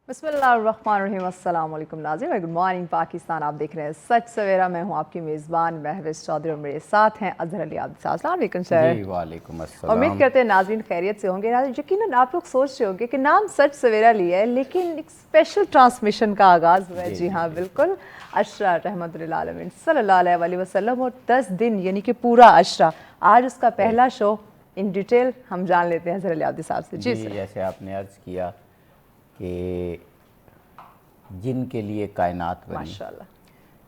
بسم اللہ الرحمن الرحیم۔ السلام علیکم ناظرین، گڈ مارننگ پاکستان۔ آپ دیکھ رہے ہیں سچ سویرا۔ میں ہوں آپ کی میزبان مہوش چودھری اور میرے ساتھ ہیں اظہر علی عابد صاحب۔ السلام علیکم سر۔ جی وعلیکم السلام۔ امید کرتے ہیں ناظرین خیریت سے ہوں گے۔ ناظرین یقیناً آپ لوگ سوچ رہے ہوں گے کہ نام سچ سویرا لیا ہے لیکن ایک اسپیشل ٹرانسمیشن کا آغاز ہوا ہے۔ جی ہاں بالکل، عشرہ رحمت للعالمین صلی اللہ علیہ وسلم اور 10 دن یعنی کہ پورا عشرہ۔ آج اس کا پہلا شو ان ڈیٹیل ہم جان لیتے ہیں اظہر علی عابد صاحب سے۔ جی جیسے آپ نے عرض کیا کہ جن کے لیے کائنات بنی، ماشاءاللہ،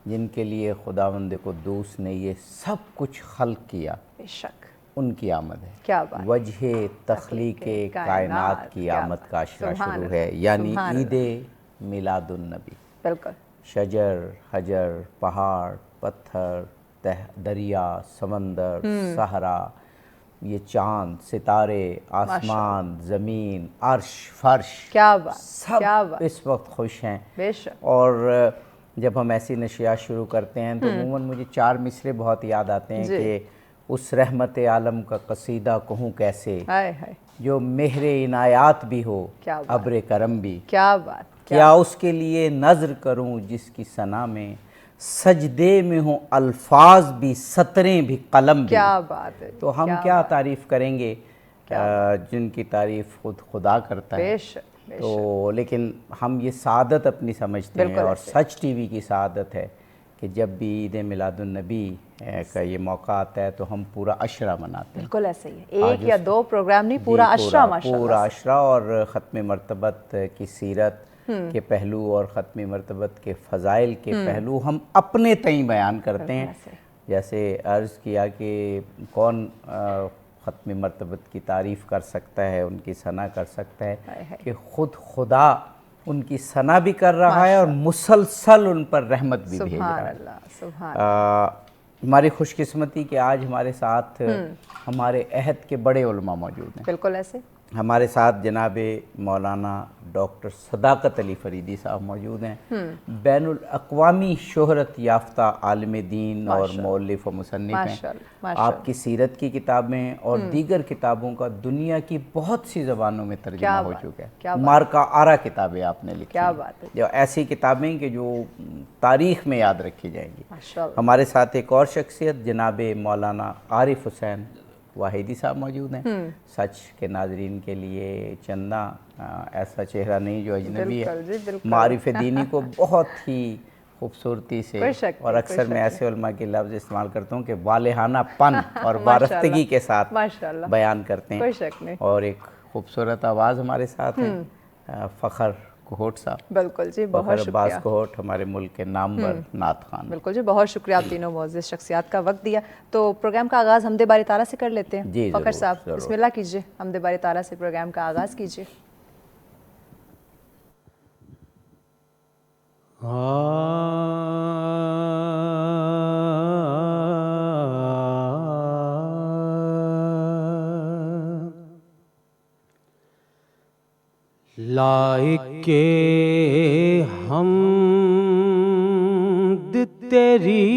جن کے لیے خداوند قدوس نے یہ سب کچھ خلق کیا، بے شک ان کی آمد ہے۔ کیا بات، وجہ تخلیق کائنات کی آمد کا عشرہ شروع ہے، یعنی عید میلاد النبی۔ بالکل، شجر، حجر، پہاڑ، پتھر، دریا، سمندر، صحرا، یہ چاند، ستارے، آسمان، زمین، عرش، فرش، کیا بات، سب کیا بات، اس وقت خوش ہیں۔ بے شک، اور جب ہم ایسی نشریات شروع کرتے ہیں تو عموماً مجھے 4 مصرے بہت یاد آتے ہیں کہ اس رحمت عالم کا قصیدہ کہوں کیسے، ہائے ہائے، جو مہر عنایات بھی ہو کیا بات، ابر کرم بھی، کیا بات، کیا اس کے لیے نظر کروں جس کی ثنا میں سجدے میں ہوں الفاظ بھی، سطریں بھی، قلم بھی۔ کیا بات ہے، تو ہم کیا تعریف کریں گے جن کی تعریف خود خدا کرتا ہے۔ بے شک، تو لیکن ہم یہ سعادت اپنی سمجھتے ہیں، اور سچ ٹی وی کی سعادت ہے کہ جب بھی عید میلاد النبی کا یہ موقع آتا ہے تو ہم پورا عشرہ مناتے ہیں۔ بالکل ایسے ہی ہے، ایک یا 2 پروگرام نہیں، پورا عشرہ ماشاءاللہ، پورا عشرہ، اور ختم مرتبت کی سیرت کے پہلو اور ختم مرتبت کے فضائل کے پہلو ہم اپنے تئیں بیان کرتے ہیں۔ جیسے عرض کیا کہ کون ختم مرتبت کی تعریف کر سکتا ہے، ان کی ثنا کر سکتا ہے، کہ خود خدا ان کی ثنا بھی کر رہا ہے اور مسلسل ان پر رحمت بھی بھیج رہا ہے۔ سبحان اللہ، سبحان اللہ۔ ہماری خوش قسمتی کہ آج ہمارے ساتھ ہمارے عہد کے بڑے علماء موجود ہیں۔ بالکل ایسے، ہمارے ساتھ جناب مولانا ڈاکٹر صداقت علی فریدی صاحب موجود ہیں، بین الاقوامی شہرت یافتہ عالم دین اور مؤلف و مصنف ہیں۔ آپ کی سیرت کی کتابیں اور دیگر کتابوں کا دنیا کی بہت سی زبانوں میں ترجمہ ہو چکا ہے۔ مارکا آرا کتابیں آپ نے لکھی ہیں، جو ایسی کتابیں کہ جو تاریخ میں یاد رکھی جائیں گی۔ ہمارے ساتھ ایک اور شخصیت جناب مولانا عارف حسین واحدی صاحب موجود ہیں۔ سچ کے ناظرین کے لیے چندہ ایسا چہرہ نہیں جو اجنبی ہے، معارف دینی کو بہت ہی خوبصورتی سے، اور اکثر میں ایسے علماء کے لفظ استعمال کرتا ہوں کہ والہانہ پن اور وارفتگی کے ساتھ بیان کرتے ہیں۔ اور ایک خوبصورت آواز ہمارے ساتھ ہیں، فخر کوہٹ صاحب۔ بالکل جی، فخر بہت عباس شکریہ، کوہٹ ہمارے ملک کے نامور نعت خوان۔ بالکل جی، بہت شکریہ آپ تینوں معزز شخصیات کا وقت دیا۔ تو پروگرام کا آغاز حمد باری تعالیٰ سے کر لیتے ہیں۔ جی فخر صاحب بسم اللہ کیجئے، حمد باری تعالیٰ سے پروگرام کا آغاز کیجئے۔ لائق حمد تیری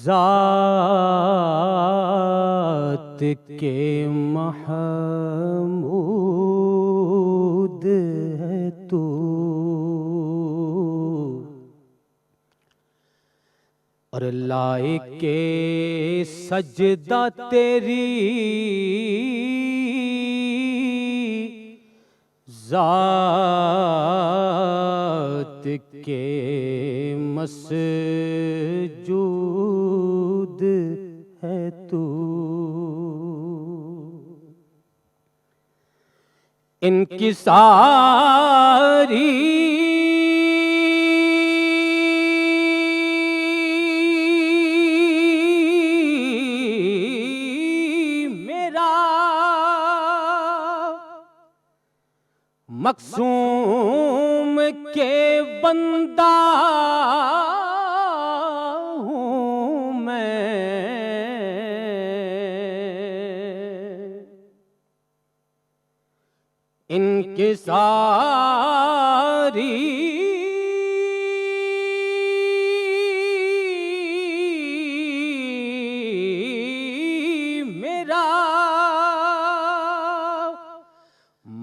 ذات کے محمود ہے تو، اور لائق سجدہ تیری ذات کے مسجود ہے تو، انکساری مقسوم کے بندہ ہوں میں، انکساری میرا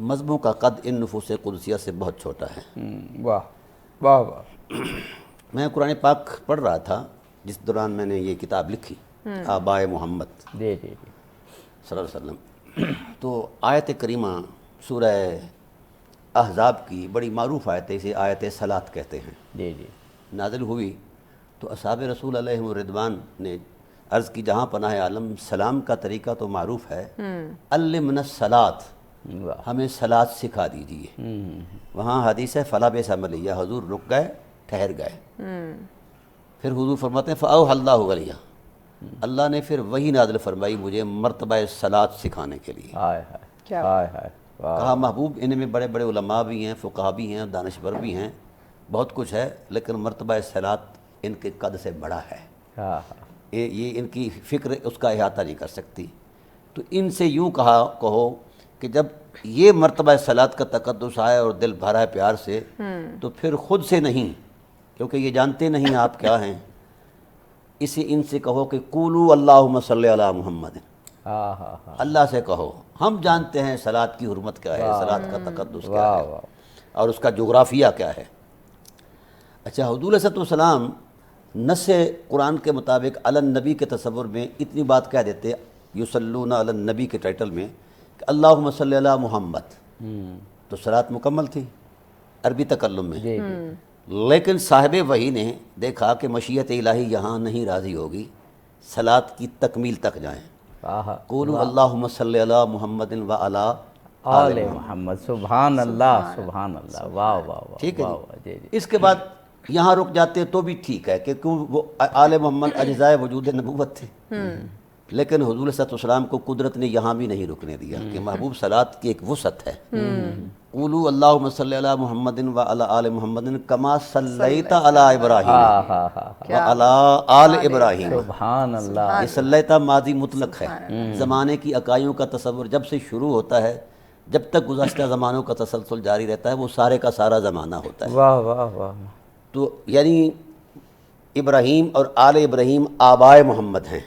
مذہبوں کا قد ان نفوس قدسیہ سے بہت چھوٹا ہے۔ واہ واہ واہ۔ میں قرآن پاک پڑھ رہا تھا جس دوران میں نے یہ کتاب لکھی، آبائے محمد جی جی جی صلی اللہ علیہ وسلم، تو آیت کریمہ سورہ احزاب کی بڑی معروف آیت ہے، اسے آیت صلاۃ کہتے ہیں، جی جی نازل ہوئی تو اصحاب رسول علیہ الرضوان نے عرض کی جہاں پناہ عالم سلام کا طریقہ تو معروف ہے، علمنا الصلاۃ، واہ۔ ہمیں صلاۃ سکھا دیجیے۔ وہاں حدیث ہے فلا بیس عملیہ، حضور رک گئے، ٹھہر گئے، پھر حضور فرماتے ہیں فاوحى اللہ علیہ، اللہ نے پھر وہی نازل فرمائی مجھے مرتبہ صلاۃ سکھانے کے لیے۔ ہائے ہائے کیا ہائے ہائے واہ۔ کہا محبوب ان میں بڑے بڑے علماء بھی ہیں، فقہا بھی ہیں، دانشور بھی ہیں، بہت کچھ ہے، لیکن مرتبہ صلاۃ ان کے قد سے بڑا ہے، ہاں ہاں یہ ان کی فکر اس کا احاطہ نہیں کر سکتی۔ تو ان سے یوں کہو کہ جب یہ مرتبہ صلاۃ کا تقدس آئے اور دل بھرا ہے پیار سے، تو پھر خود سے نہیں، کیونکہ یہ جانتے نہیں آپ کیا ہیں، اسے ان سے کہو کہ قولوا اللہم صلی علی محمد، ہاں ہاں ہاں اللہ سے کہو، ہم جانتے ہیں صلاۃ کی حرمت کیا ہے، صلاۃ کا تقدس کیا واہ ہے واہ۔ اور اس کا جغرافیہ کیا ہے۔ اچھا، حضور علیہ السلام نص قرآن کے مطابق علی النبی کے تصور میں اتنی بات کہہ دیتے، یصلون علی النبی کے ٹائٹل میں کہ اللہم صلی علی محمد، تو صلاۃ مکمل تھی عربی تکلم میں۔ جی جی لیکن صاحب وحی نے دیکھا کہ مشیت الہی یہاں نہیں راضی ہوگی، صلاۃ کی تکمیل تک جائیں، آہا قولوا اللہم صلی علی محمد وعلی آل محمد، سبحان اللہ سبحان اللہ، واہ واہ واہ۔ ٹھیک ہے واہ جی۔ واہ، جی جی اس کے بعد یہاں رک جاتے تو بھی ٹھیک ہے کہ کیوں وہ آل محمد اجزائے وجود نبوت تھے، لیکن حضور صلی اللہ علیہ وسلم کو قدرت نے یہاں بھی نہیں رکنے دیا کہ محبوب صلاۃ کی ایک وسعت ہے۔ قولوا اللہم صلی علی محمد وعلی آل محمد کما صلیت علی ابراہیم ہاں ہاں ہاں وعلی آل ابراہیم۔ سبحان اللہ۔ یہ صلیتا ماضی مطلق ہے، زمانے کی اکائیوں کا تصور جب سے شروع ہوتا ہے جب تک گزشتہ زمانوں کا تسلسل جاری رہتا ہے وہ سارے کا سارا زمانہ ہوتا ہے۔ واہ واہ واہ۔ تو یعنی ابراہیم اور آل ابراہیم آبائے محمد ہیں،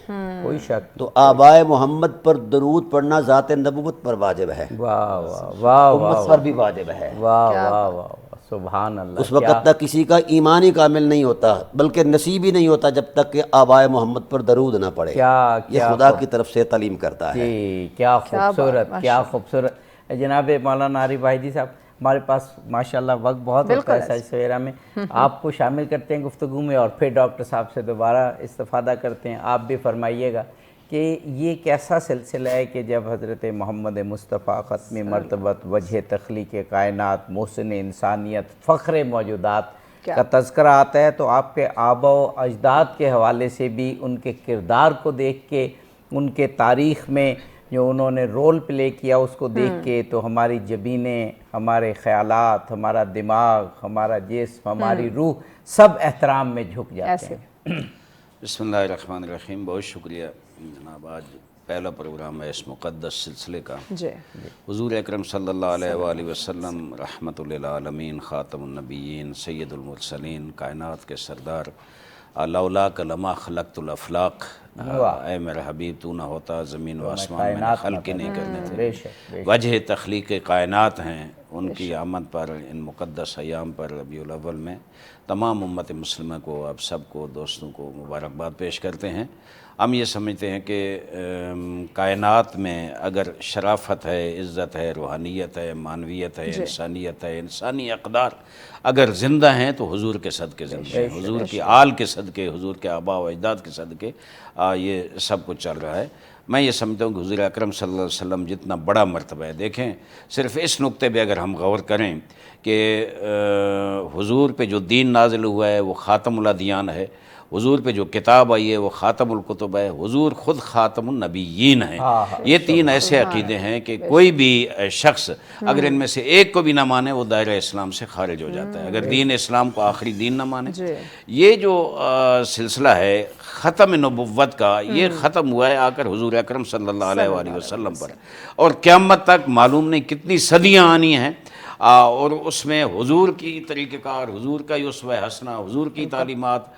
کوئی شک تو آبائے محمد پر درود پڑھنا ذات نبوت پر واجب ہے، واہ واہ واہ امت پر بھی واجب ہے۔ واہ واہ واہ، سبحان اللہ۔ اس وقت تک کسی کا ایمان ہی کامل نہیں ہوتا، بلکہ نصیب ہی نہیں ہوتا جب تک کہ آبائے محمد پر درود نہ پڑے۔ یہ خدا کی طرف سے تعلیم کرتا ہے۔ جی کیا خوبصورت، کیا خوبصورت۔ جناب مولانا عارف بھائی جی صاحب، ہمارے پاس ماشاءاللہ وقت بہت ہوتا ہے سج سویرا میں، آپ کو شامل کرتے ہیں گفتگو میں اور پھر ڈاکٹر صاحب سے دوبارہ استفادہ کرتے ہیں۔ آپ بھی فرمائیے گا کہ یہ کیسا سلسلہ ہے کہ جب حضرت محمد مصطفیٰ ختم مرتبت، وجہ تخلیق کائنات، محسن انسانیت، فخر موجودات کا تذکرہ آتا ہے تو آپ کے آبا و اجداد کے حوالے سے بھی ان کے کردار کو دیکھ کے، ان کے تاریخ میں جو انہوں نے رول پلے کیا اس کو دیکھ کے تو ہماری جبینیں، ہمارے خیالات، ہمارا دماغ، ہمارا جسم، ہماری روح سب احترام میں جھک جاتے ہیں۔ بسم اللہ الرحمن الرحیم۔ بہت شکریہ جناب، آج پہلا پروگرام ہے اس مقدس سلسلے کا۔ جی حضور اکرم صلی اللہ علیہ وآلہ وسلم رحمت للعالمین، خاتم النبیین، سید المرسلین، کائنات کے سردار، لولاک لما خلقت الافلاق، اے میرے حبیب تو نہ ہوتا زمین و آسمان میں نے خلق ہی نہیں کرنے تھے۔ وجہ تخلیق کائنات ہیں، ان کی آمد پر، ان مقدس ایام پر ربیع الاول میں تمام امت مسلمہ کو، آپ سب کو، دوستوں کو مبارکباد پیش کرتے ہیں۔ ہم یہ سمجھتے ہیں کہ کائنات میں اگر شرافت ہے، عزت ہے، روحانیت ہے، معنویت ہے، انسانیت ہے، انسانی اقدار اگر زندہ ہیں تو حضور کے صدقے زندہ ہیں، حضور کی آل کے صدقے، حضور کے آباء و اجداد کے صدقے یہ سب کچھ چل رہا ہے۔ میں یہ سمجھتا ہوں کہ حضور اکرم صلی اللہ علیہ وسلم جتنا بڑا مرتبہ ہے، دیکھیں صرف اس نقطے پہ اگر ہم غور کریں کہ حضور پہ جو دین نازل ہوا ہے وہ خاتم الادیان ہے، حضور پہ جو کتاب آئی ہے وہ خاتم الکتب ہے، حضور خود خاتم النبیین ہیں۔ یہ تین ایسے عقیدے ہیں کہ کوئی بھی شخص اگر ان میں سے ایک کو بھی نہ مانے وہ دائرہ اسلام سے خارج ہو جاتا ہے، اگر دین اسلام کو آخری دین نہ مانے۔ یہ جو سلسلہ ہے ختم نبوت کا، یہ ختم ہوا ہے آ کر حضور اکرم صلی اللہ علیہ وآلہ وسلم پر، اور قیامت تک معلوم نہیں کتنی صدیاں آنی ہیں، اور اس میں حضور کی طریقہ کار، حضور کا اسوہ حسنہ، حضور کی تعلیمات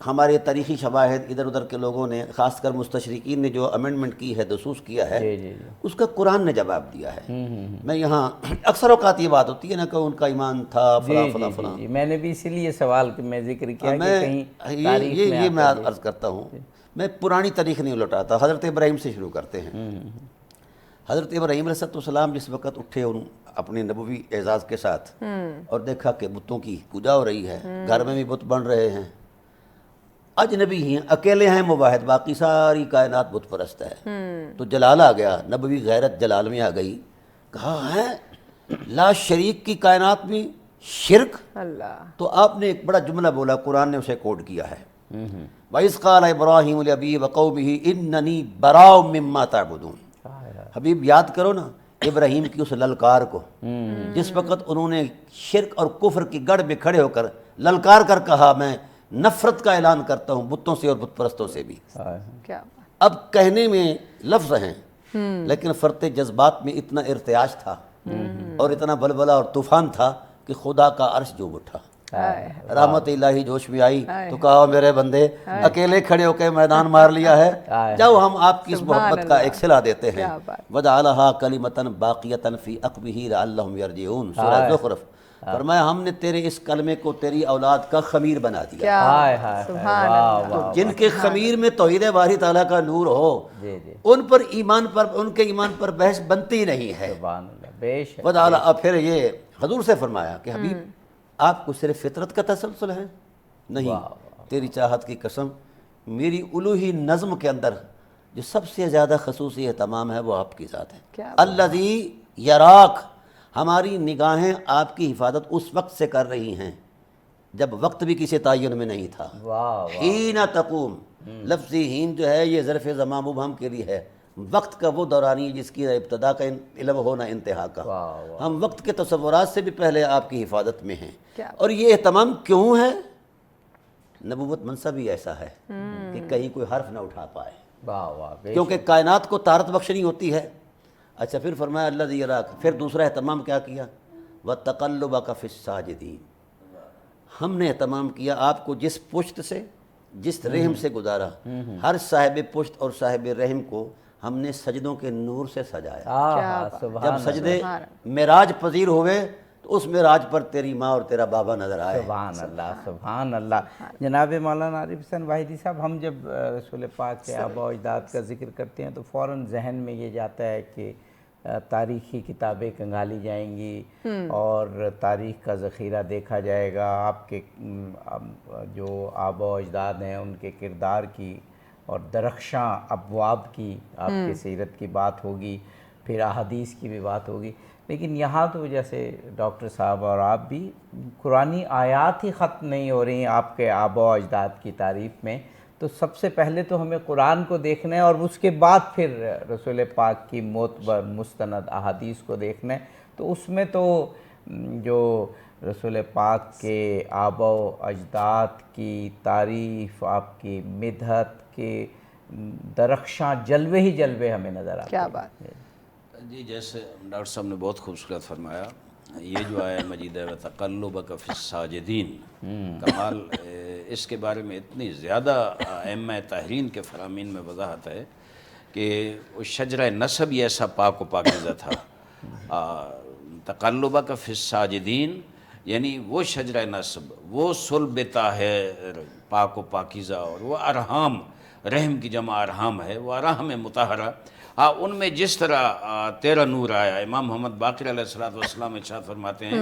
ہمارے تاریخی شواہد ادھر ادھر کے لوگوں نے، خاص کر مستشرقین نے جو امینڈمنٹ کی ہے، دسوس کیا ہے، اس کا قرآن نے جواب دیا ہے۔ میں یہاں اکثر اوقات یہ بات ہوتی ہے نا کہ ان کا ایمان تھا فلاں فلاں فلاں، میں نے بھی اسی لیے سوال میں ذکر کیا کہ کہیں یہ میں عرض کرتا ہوں، میں پرانی تاریخ نہیں لوٹاتا، حضرت ابراہیم سے شروع کرتے ہیں۔ حضرت ابراہیم علیہ السلام جس وقت اٹھے ان اپنے نبوی اعزاز کے ساتھ اور دیکھا کہ بتوں کی پوجا ہو رہی ہے، گھر میں بھی بت بن رہے ہیں، اجنبی ہیں، اکیلے ہیں موحد، باقی ساری کائنات بت پرست ہے، تو جلال آ گیا، نبوی غیرت جلال میں آ گئی، کہا ہے لا شریک کی کائنات میں شرک، اللہ، تو آپ نے ایک بڑا جملہ بولا، قرآن نے اسے کوٹ کیا ہے، وَإِذْ قَالَ إِبْرَاهِيمُ لِأَبِيهِ وَقَوْمِهِ إِنَّنِي بَرَاءٌ مِّمَّا تَعْبُدُونَ۔ حبیب یاد کرو نا ابراہیم کی اس للکار کو، جس وقت انہوں نے شرک اور کفر کی گڑھ میں کھڑے ہو کر للکار کر کہا میں نفرت کا اعلان کرتا ہوں بتوں سے اور بت پرستوں سے بھی۔ کیا اب کہنے میں لفظ ہیں لیکن فرط جذبات میں اتنا ارتعاش تھا اور اتنا بلبلہ اور طوفان تھا کہ خدا کا عرش ڈوب اٹھا، رحمت الہی جوش میں آئی، تو کہا میرے بندے اکیلے کھڑے ہو کے میدان مار لیا ہے، جاؤ ہم آپ کی اس محبت کا ایک صلہ دیتے ہیں۔ وَجَعَلَهَا كَلِمَةً بَاقِيَةً فِي عَقْبِهِ لَعَلَّهُمْ يَرْجِعُونَ، سورہ زخرف۔ فرمایا ہم نے تیرے اس کلمے کو تیری اولاد کا خمیر بنا دیا، سبحان اللہ، تو جن کے خمیر میں توحید باری تعالیٰ کا نور ہو ان پر ایمان پر، ان کے ایمان پر بحث بنتی نہیں ہے۔ سبحان اللہ، بے شک۔ وَدَعَلَ، اب پھر یہ حضور سے فرمایا کہ حبیب آپ کو صرف فطرت کا تسلسل ہے؟ نہیں، تیری چاہت کی قسم، میری الوہی نظم کے اندر جو سب سے زیادہ خصوصی اہتمام ہے وہ آپ کی ذات ہے۔ الذی یراک، ہماری نگاہیں آپ کی حفاظت اس وقت سے کر رہی ہیں جب وقت بھی کسی تعین میں نہیں تھا۔ حین تقوم، لفظی ہین جو ہے یہ ظرف زمان مبہم کے لیے ہے، وقت کا وہ دورانی جس کی ابتدا کا علم ہونا انتہا کا، ہم وقت کے تصورات سے بھی پہلے آپ کی حفاظت میں ہیں۔ اور یہ اہتمام کیوں ہے؟ نبوت منصب ہی ایسا ہے کہ کہیں کوئی حرف نہ اٹھا پائے، کیونکہ کائنات کو طارت بخشنی ہوتی ہے۔ اچھا پھر فرمایا اللہ یراک، پھر دوسرا اہتمام کیا کیا؟ وَتَقَلُّبَكَ فِي السَّاجِدِينَ، ہم نے اہتمام کیا آپ کو جس پشت سے، جس رحم سے گزارا، ہر صاحب پشت اور صاحب رحم کو ہم نے سجدوں کے نور سے سجایا۔ جب سجدے معراج پذیر ہوئے تو اس معراج پر تیری ماں اور تیرا بابا نظر آئے۔ سبحان اللہ، سبحان اللہ۔ جناب مولانا عارف حسین واحدی صاحب، ہم جب رسول پاک کے آباء و اجداد کا ذکر کرتے ہیں تو فوراً ذہن میں یہ جاتا ہے کہ تاریخی کتابیں کنگالی جائیں گی اور تاریخ کا ذخیرہ دیکھا جائے گا، آپ کے جو آباء و اجداد ہیں ان کے کردار کی اور درخشاں ابواب کی آپ کی سیرت کی بات ہوگی، پھر احادیث کی بھی بات ہوگی۔ لیکن یہاں تو جیسے ڈاکٹر صاحب اور آپ بھی، قرآنی آیات ہی ختم نہیں ہو رہی ہیں آپ کے آباء و اجداد کی تعریف میں، تو سب سے پہلے تو ہمیں قرآن کو دیکھنا ہے اور اس کے بعد پھر رسول پاک کی معتبر مستند احادیث کو دیکھنا ہے۔ تو اس میں تو جو رسول پاک کے آباء و اجداد کی تعریف، آپ کی مدحت کے درخشاں جلوے ہی جلوے ہمیں نظر آتے ہیں۔ کیا بات ہے جی، جیسے ڈاکٹر صاحب نے بہت خوبصورت فرمایا، یہ جو آیا مجید ہے وَتَقَلُّبَكَ فِي السَّاجِدِينَ، کمال اس کے بارے میں اتنی زیادہ ائمہ تحرین کے فرامین میں وضاحت ہے کہ اس شجرہ نسب ہی ایسا پاک و پاکیزہ تھا۔ تقلبک فی الساجدین یعنی وہ شجرہ نسب، وہ صلب طاہر پاک و پاکیزہ، اور وہ ارحام، رحم کی جمع ارحام ہے، وہ ارحام مطہرہ، ہاں ان میں جس طرح تیرا نور آیا۔ امام محمد باقر علیہ السلام ارشاد فرماتے ہیں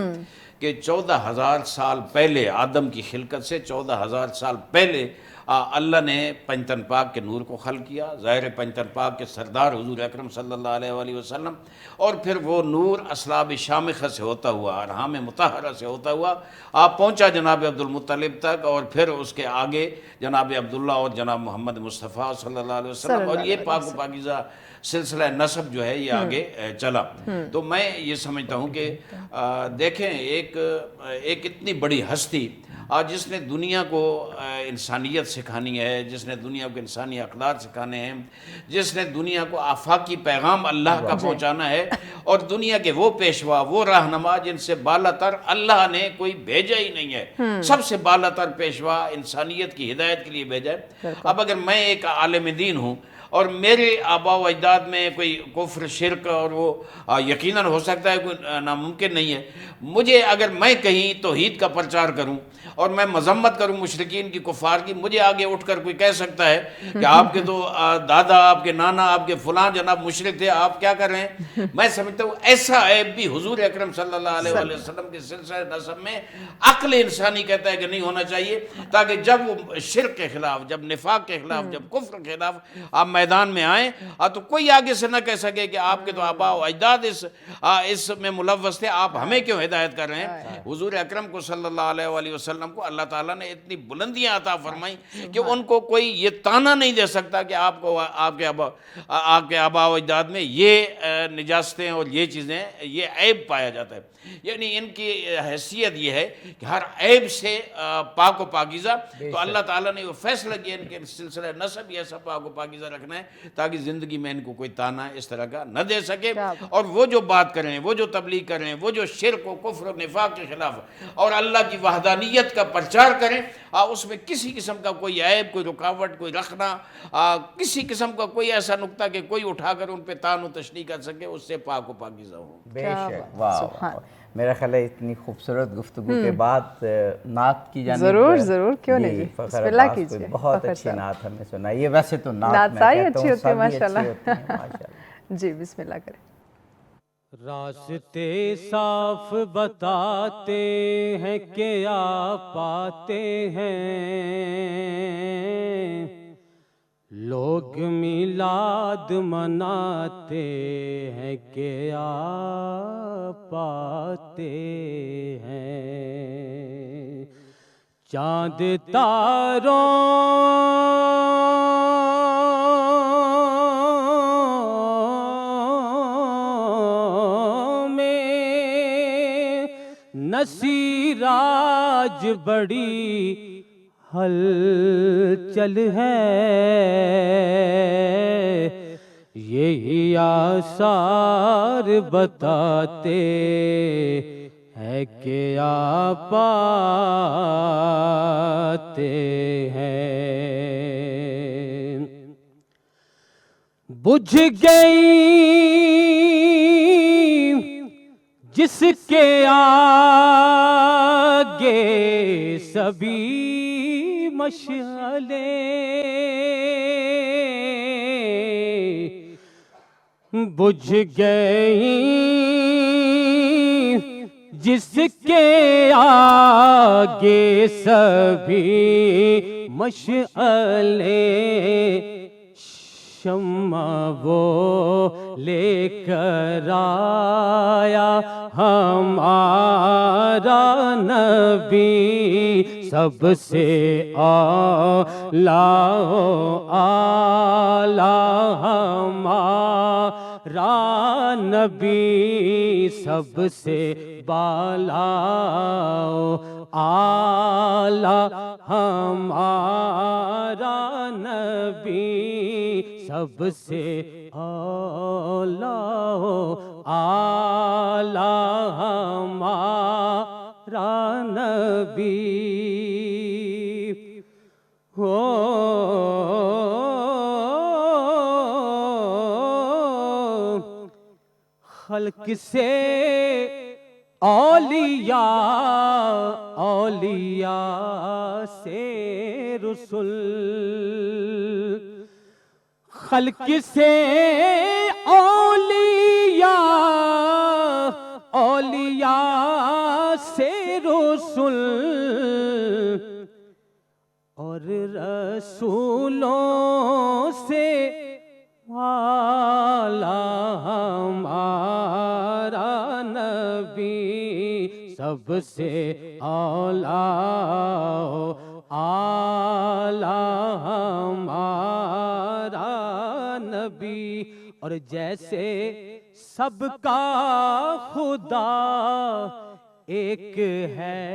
کہ 14,000 سال پہلے، آدم کی خلقت سے 14,000 سال پہلے اللہ نے پنجتن پاک کے نور کو خلق کیا، ظاہر پنجتن پاک کے سردار حضور اکرم صلی اللہ علیہ وآلہ وسلم، اور پھر وہ نور اسلاب شامخہ سے ہوتا ہوا، ارحام مطہرہ سے ہوتا ہوا آپ پہنچا جناب عبد المطلب تک، اور پھر اس کے آگے جناب عبداللہ اور جناب محمد مصطفیٰ صلی اللہ علیہ وسلم، اور یہ پاک و پاکیزہ سلسلہ نسب جو ہے یہ آگے چلا۔ تو میں یہ سمجھتا ہوں کہ دیکھیں ایک اتنی بڑی ہستی اور جس نے دنیا کو انسانیت سکھانی ہے، جس نے دنیا کو انسانی اقدار سکھانے ہیں، جس نے دنیا کو آفاقی پیغام اللہ کا پہنچانا ہے، اور دنیا کے وہ پیشوا، وہ رہنما جن سے بالا تر اللہ نے کوئی بھیجا ہی نہیں ہے، سب سے بالا تر پیشوا انسانیت کی ہدایت کے لیے بھیجا ہے۔ اب اگر میں ایک عالم دین ہوں اور میرے آباء و اجداد میں کوئی کفر شرک اور وہ یقیناً ہو سکتا ہے، کوئی ناممکن نہیں ہے، مجھے اگر میں کہیں توحید کا پرچار کروں اور میں مذمت کروں مشرکین کی، کفار کی، مجھے آگے اٹھ کر کوئی کہہ سکتا ہے کہ آپ کے تو دادا، آپ کے نانا، آپ کے فلاں جناب مشرک تھے، آپ کیا کر رہے ہیں؟ میں سمجھتا ہوں ایسا عیب بھی حضور اکرم صلی اللہ علیہ وآلہ وسلم کے سلسلہ نسب میں عقل انسانی کہتا ہے کہ نہیں ہونا چاہیے، تاکہ جب وہ شرک کے خلاف، جب نفاق کے خلاف، جب کفر کے خلاف آپ میدان میں آئیں تو کوئی آگے سے نہ کہہ سکے کہ آپ کے تو آباء و اجداد اس میں ملوث تھے، آپ ہمیں کیوں ہدایت کر رہے ہیں؟ حضور اکرم کو صلی اللہ علیہ وآلہ وسلم کو اللہ تعالیٰ نے اتنی بلندیاں عطا فرمائیں کہ ان کو کوئی یہ تانا نہیں دے سکتا کہ آپ کو آپ کے آباء و اجداد میں یہ نجاستیں اور یہ چیزیں، یہ عیب پایا جاتا ہے۔ یعنی ان کی حیثیت یہ ہے کہ ہر عیب سے پاک و پاکیزہ، تو اللہ تعالیٰ نے وہ فیصلہ کیا ان کے سلسلہ نسب یہ ایسا پاک و پاکیزہ رکھنا ہے تاکہ زندگی میں ان کو کوئی تانا اس طرح کا نہ دے سکے، اور وہ جو بات کریں، وہ جو تبلیغ کریں، وہ جو شرک و کفر و نفاق کے خلاف اور اللہ کی وحدانیت کا پرچار کریں، اس میں کسی قسم کا کوئی عیب، کوئی رکاوٹ، کوئی رکھنا، کسی قسم کا کوئی ایسا نقطہ کہ کوئی اٹھا کر ان پہ تان و تشنیع کر سکے، اس سے پاک و پاکیزہ ہو۔ بے شک، واہ، میرا خیال ہے اتنی خوبصورت گفتگو کے بعد نعت کی جانب ضرور ضرور، کیوں نہیں، بسم اللہ کیجئے۔ بہت اچھی نعت ہمیں سنائیے، ویسے تو نعت میں ساری کہتا اچھی ہوں ہوتی ہے سبھی ماشاءاللہ۔ اچھی ہوتی ہیں ماشاءاللہ۔ جی بسم اللہ کریں۔ راستے صاف بتاتے ہیں کہ آپ آتے ہیں، لوگ میلاد مناتے ہیں کہ آپ آتے ہیں، چاند تاروں نصیراج بڑی ہلچل ہے، یہی آثار بتاتے ہیں کہ آپ آتے ہیں، بجھ گئی جس کے آگے سبھی مشعلیں، بجھ گئی جس کے آگے سبھی مشعلیں، شمع وہ لے کر آیا ہمارا نبی، سب سے اعلیٰ اعلیٰ ہمارا نبی، سب سے بالا اعلیٰ ہمارا نبی، سب سے اعلیٰ اعلیٰ ہمارا نبی، ہو خلق سے اولیاء، اولیاء سے رسول، خلق سے اولیاء، اولیاء سے رسول، اور رسولوں سے اعلیٰ ہمارا نبی، سب سے اعلیٰ اعلیٰ ہمارا نبی، اور جیسے سب کا خدا ایک ہے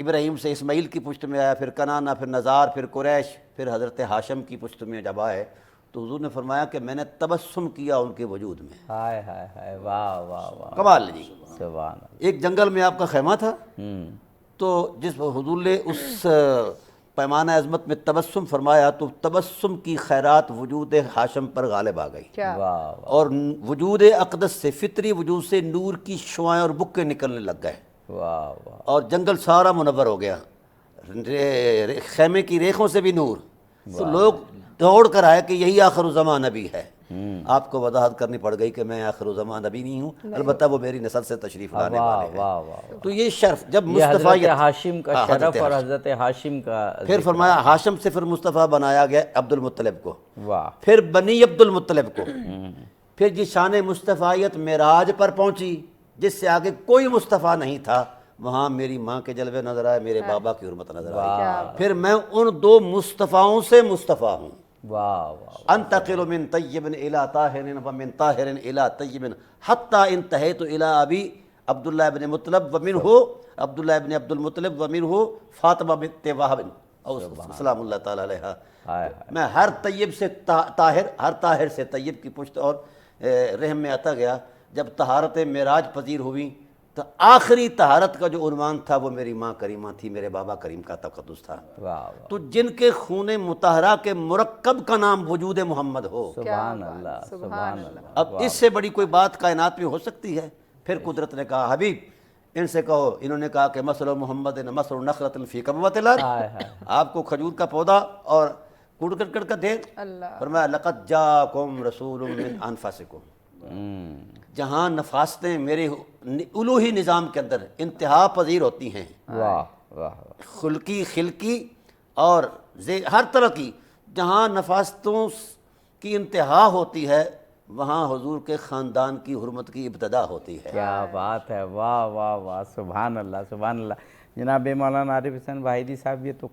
ابراہیم سے اسماعیل کی پشت میں آیا، پھر کنانا، پھر نزار، پھر قریش، پھر حضرت ہاشم کی پشت میں جب آئے تو حضور نے فرمایا کہ میں نے تبسم کیا ان کے وجود میں. ہائے ہائے ہائے، واہ واہ واہ، کمال جی. سبحان اللہ. ایک جنگل میں آپ کا خیمہ تھا، تو جس حضور نے اس پیمانہ عظمت میں تبسم فرمایا تو تبسم کی خیرات وجود ہاشم پر غالب آ گئی، کیا واہ اور وجود اقدس سے، فطری وجود سے نور کی شعائیں اور بکے نکلنے لگ گئے، واہ واہ، اور جنگل سارا منور ہو گیا، خیمے کی ریخوں سے بھی نور. تو لوگ دوڑ کر آئے کہ یہی آخر الزمان نبی ہے. آپ کو وضاحت کرنی پڑ گئی کہ میں آخر الزمان نبی نہیں ہوں، البتہ وہ میری نسل سے تشریف لانے والے ہیں. واہ واہ، تو یہ شرف جب یہ حضرت مصطفیت، ہاشم کا شرف اور حضرت ہاشم کا پھر فرمایا ہاشم سے پھر مصطفیٰ بنایا گیا عبد المطلب کو، واہ، پھر بنی عبد المطلب کو، پھر جس شان مصطفیت معراج پر پہنچی جس سے آگے کوئی مصطفیٰ نہیں تھا، وہاں میری ماں کے جلوے نظر آئے، میرے بابا کی حرمت نظر آئی. پھر میں ان دو مصطفیٰؤں سے مصطفیٰ ہوں. واہ واہ، انتقل من طیب الی طاہر ومن طاہر الی طیب حتی انتہیت الی ابی عبداللہ ابن مطلب ومنہ عبداللہ ابن عبد المطلب ومنہ فاطمہ بنت وہب سلام اللہ تعالی علیہ. میں ہر طیب سے طاہر، ہر طاہر سے طیب کی پشت اور رحم میں آتا گیا. جب طہارت معراج پذیر ہوئی تو آخری طہارت کا جو عنوان تھا وہ میری ماں کریمہ تھی، میرے بابا کریم کا تقدس تھا. تو جن کے خون مطہرہ کے مرکب کا نام وجود محمد ہو، سبحان اللہ، سبحان اللہ. اب اس سے بڑی کوئی بات کائنات میں ہو سکتی ہے؟ پھر قدرت نے کہا حبیب ان سے کہو، انہوں نے کہا کہ مثل محمد مثل نخلۃ فی کبوۃ الارض، آپ کو کھجور کا پودا اور کڑ کا دیر. فرمایا لقد جاءکم رسول من انفسکم، جہاں نفاستیں میرے الوہی نظام کے اندر انتہا پذیر ہوتی ہیں، واہ واہ، خلقی خلقی اور ہر طرح کی، جہاں نفاستوں کی انتہا ہوتی ہے وہاں حضور کے خاندان کی حرمت کی ابتدا ہوتی ہے. کیا بات ہے، واہ واہ واہ، سبحان اللہ سبحان اللہ. جناب مولانا عارف حسین واحدی صاحب، یہ تو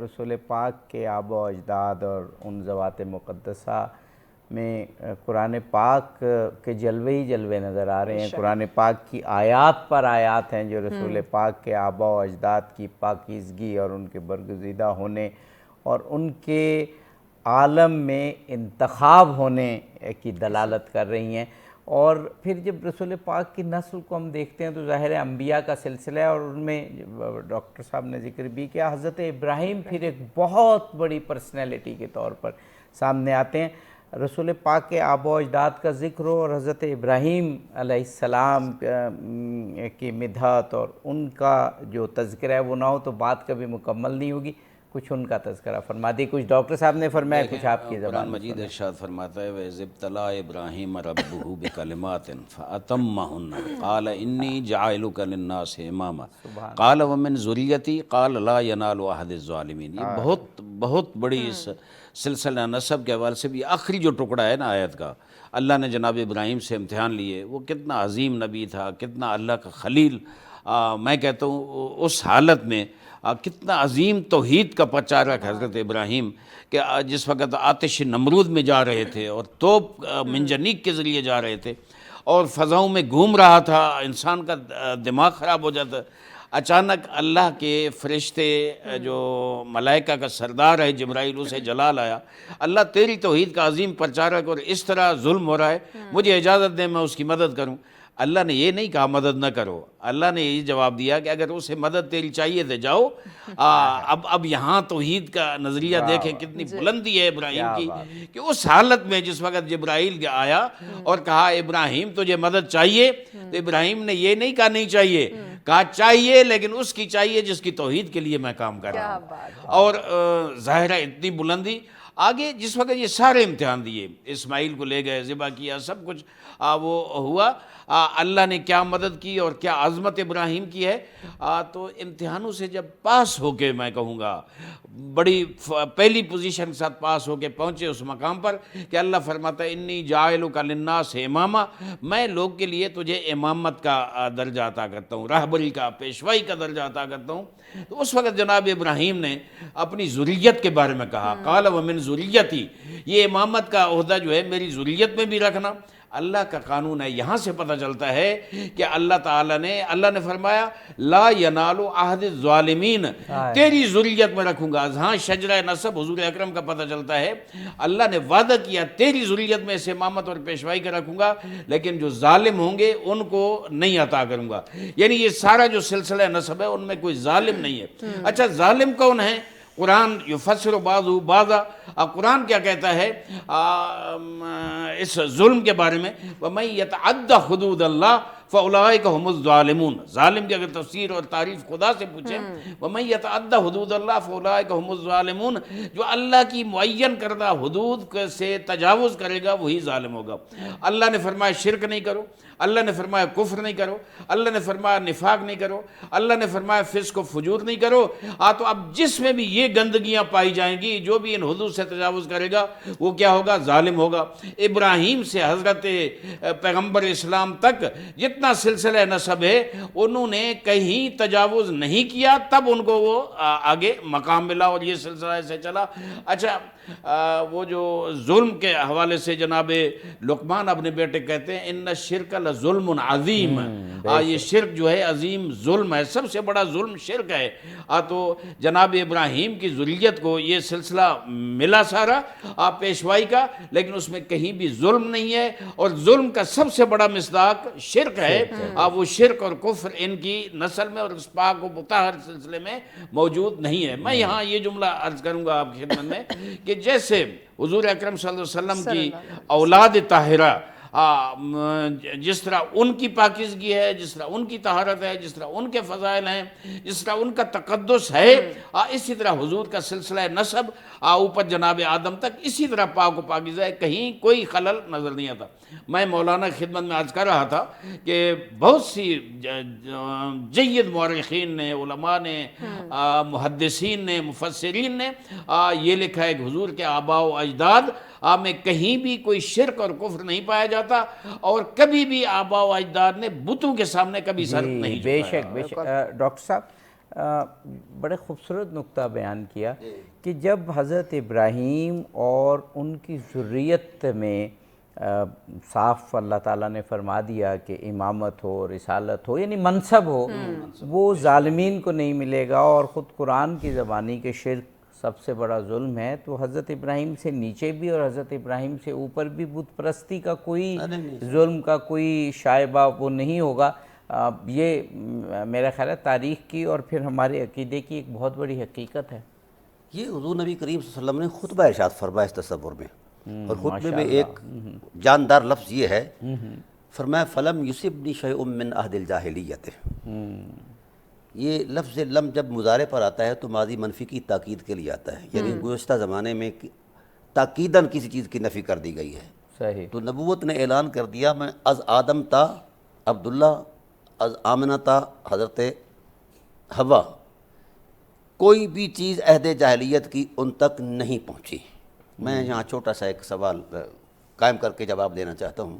رسول پاک کے آبا و اجداد اور ان ذوات مقدسہ میں قرآن پاک کے جلوے ہی جلوے نظر آ رہے ہیں. قرآن پاک کی آیات پر آیات ہیں جو رسول پاک کے آبا و اجداد کی پاکیزگی اور ان کے برگزیدہ ہونے اور ان کے عالم میں انتخاب ہونے کی دلالت کر رہی ہیں. اور پھر جب رسول پاک کی نسل کو ہم دیکھتے ہیں تو ظاہر ہے انبیاء کا سلسلہ ہے، اور ان میں ڈاکٹر صاحب نے ذکر بھی کیا حضرت ابراہیم پھر ایک بہت بڑی پرسنالٹی کے طور پر سامنے آتے ہیں. رسول پاک کے آبا و اجداد کا ذکر ہو اور حضرت ابراہیم علیہ السلام کی مدحت اور ان کا جو تذکرہ ہے وہ نہ ہو تو بات کبھی مکمل نہیں ہوگی. کچھ ان کا تذکرہ فرما دی، کچھ ڈاکٹر صاحب نے فرمایا، کچھ آپ کی قرآن زبان. مجید ارشاد فرماتا ہے وَإِذِ ابْتَلَىٰ إِبْرَاهِيمَ رَبُّهُ بِكَلِمَاتٍ فَأَتَمَّهُنَّ قَالَ إِنِّي جَاعِلُكَ لِلنَّاسِ إِمَامًا قَالَ وَمِنْ ذُرِّيَّتِي قَالَ لَا يَنَالُ عَهْدِ الظَّالِمِينَ. یہ بہت بڑی اس سلسلہ نسب کے حوالے سے بھی آخری جو ٹکڑا ہے نا آیت کا، اللہ نے جناب ابراہیم سے امتحان لیے. وہ کتنا عظیم نبی تھا، کتنا اللہ کا خلیل. میں کہتا ہوں اس حالت میں کتنا عظیم توحید کا پرچارک حضرت ابراہیم کہ جس وقت آتش نمرود میں جا رہے تھے اور توپ منجنیق کے ذریعے جا رہے تھے اور فضاؤں میں گھوم رہا تھا، انسان کا دماغ خراب ہو جاتا. اچانک اللہ کے فرشتے جو ملائکہ کا سردار ہے جبرائیل اسے جلال آیا، اللہ تیری توحید کا عظیم پرچارک اور اس طرح ظلم ہو رہا ہے، مجھے اجازت دے میں اس کی مدد کروں. اللہ نے یہ نہیں کہا مدد نہ کرو، اللہ نے یہ جواب دیا کہ اگر اسے مدد تیری چاہیے تو جاؤ. اب یہاں توحید کا نظریہ دیکھیں کتنی بلندی ہے ابراہیم کی کہ اس حالت میں جس وقت جبرائیل آیا اور کہا ابراہیم تجھے مدد چاہیے، تو ابراہیم نے یہ نہیں کہا نہیں چاہیے، کہا چاہیے لیکن اس کی چاہیے جس کی توحید کے لیے میں کام کر رہا ہوں. اور ظاہر ہے اتنی بلندی. آگے جس وقت یہ سارے امتحان دیے، اسماعیل کو لے گئے، ذبح کیا، سب کچھ وہ ہوا، اللہ نے کیا مدد کی اور کیا عظمت ابراہیم کی ہے. تو امتحانوں سے جب پاس ہو کے میں کہوں گا بڑی پہلی پوزیشن کے ساتھ پاس ہو کے پہنچے اس مقام پر کہ اللہ فرماتا ہے انی جاعلک للناس اماما، میں لوگ کے لیے تجھے امامت کا درجہ عطا کرتا ہوں، رہبری کا، پیشوائی کا درجہ عطا کرتا ہوں. تو اس وقت جناب ابراہیم نے اپنی ذریت کے بارے میں کہا قال ومن ذریتی، یہ امامت کا عہدہ جو ہے میری ذریت میں بھی رکھنا. اللہ کا قانون ہے. یہاں سے پتہ چلتا ہے کہ اللہ نے فرمایا لا ینال عہد الظالمین، تیری ذریت میں رکھوں گا. ہاں شجرہ نسب حضور اکرم کا پتہ چلتا ہے اللہ نے وعدہ کیا تیری ذریت میں سے امامت اور پیشوائی کا رکھوں گا، لیکن جو ظالم ہوں گے ان کو نہیں عطا کروں گا. یعنی یہ سارا جو سلسلہ نسب ہے ان میں کوئی ظالم نہیں ہے. اچھا ظالم کون ہے؟ قرآن یفسر بعضہ بعضا، قرآن کیا کہتا ہے اس ظلم کے بارے میں؟ وَمَن يَتَعَدَّ حُدُودَ اللَّهِ فَأُولَٰئِكَ هُمُ الظَّالِمُونَ. ظالم کی اگر تفسیر اور تعریف خدا سے پوچھیں وَمَن يَتَعَدَّ حُدُودَ اللَّهِ فَأُولَٰئِكَ هُمُ الظَّالِمُونَ، جو اللہ کی معین کردہ حدود سے تجاوز کرے گا وہی ظالم ہوگا. اللہ نے فرمایا شرک نہیں کرو، اللہ نے فرمایا کفر نہیں کرو، اللہ نے فرمایا نفاق نہیں کرو، اللہ نے فرمایا فسق و فجور نہیں کرو. تو اب جس میں بھی یہ گندگیاں پائی جائیں گی، جو بھی ان حدود سے تجاوز کرے گا وہ کیا ہوگا؟ ظالم ہوگا. ابراہیم سے حضرت پیغمبر اسلام تک جتنا سلسلہ نسب ہے انہوں نے کہیں تجاوز نہیں کیا، تب ان کو وہ آگے مقام ملا اور یہ سلسلہ ایسے چلا. اچھا وہ جو ظلم کے حوالے سے جناب لقمان اپنے بیٹے کہتے ہیں ان الشرک لظلم عظیم، یہ شرک جو ہے عظیم ظلم ہے، سب سے بڑا ظلم شرک ہے. تو جناب ابراہیم کی ذریت کو یہ سلسلہ ملا سارا پیشوائی کا، لیکن اس میں کہیں بھی ظلم نہیں ہے، اور ظلم کا سب سے بڑا مصداق شرک ہے. وہ شرک اور کفر ان کی نسل میں اور اس پاک و مطہر سلسلے میں موجود نہیں ہے. میں یہاں یہ جملہ عرض کروں گا آپ کی خدمت میں کہ جیسے حضور اکرم صلی اللہ علیہ وسلم کی اولاد طاہرہ جس طرح ان کی پاکیزگی ہے، جس طرح ان کی طہارت ہے، جس طرح ان کے فضائل ہیں، جس طرح ان کا تقدس ہے، اسی طرح حضور کا سلسلہ نسب اوپر جناب آدم تک اسی طرح پاک و پاکیزہ ہے، کہیں کوئی خلل نظر نہیں آتا. میں مولانا خدمت میں عرض کر رہا تھا کہ بہت سی جید مورخین نے، علماء نے، محدثین نے، مفسرین نے یہ لکھا ہے کہ حضور کے آباء و اجداد میں کہیں بھی کوئی شرک اور کفر نہیں پایا جاتا، اور کبھی بھی آباء و اجداد نے بتوں کے سامنے کبھی سر نہیں بے جھکایا. شک بے شک. ڈاکٹر صاحب بڑے خوبصورت نقطہ بیان کیا کہ جب حضرت ابراہیم اور ان کی ذریت میں صاف اللہ تعالیٰ نے فرما دیا کہ امامت ہو، رسالت ہو، یعنی منصب ہو، وہ ظالمین کو نہیں ملے گا، اور خود قرآن کی زبانی کے شرک سب سے بڑا ظلم ہے، تو حضرت ابراہیم سے نیچے بھی اور حضرت ابراہیم سے اوپر بھی بت پرستی کا کوئی ظلم کا کوئی شائبہ وہ نہیں ہوگا. یہ میرا خیال ہے تاریخ کی اور پھر ہمارے عقیدے کی ایک بہت بڑی حقیقت ہے. یہ حضور نبی کریم صلی اللہ علیہ وسلم نے خطبہ ارشاد فرمایا اس تصور میں، اور خطبے میں ایک جاندار لفظ یہ ہے، فرمایا فلم یصبنی شیء من عہد الجاہلیت. یہ لفظ لم جب مضارع پر آتا ہے تو ماضی منفی کی تاکید کے لیے آتا ہے، یعنی گزشتہ زمانے میں تاکیداً کسی چیز کی نفی کر دی گئی ہے. صحیح. تو نبوت نے اعلان کر دیا میں از آدم تا عبداللہ، از آمنہ تا حضرت حوا، کوئی بھی چیز عہد جاہلیت کی ان تک نہیں پہنچی. میں یہاں چھوٹا سا ایک سوال قائم کر کے جواب دینا چاہتا ہوں.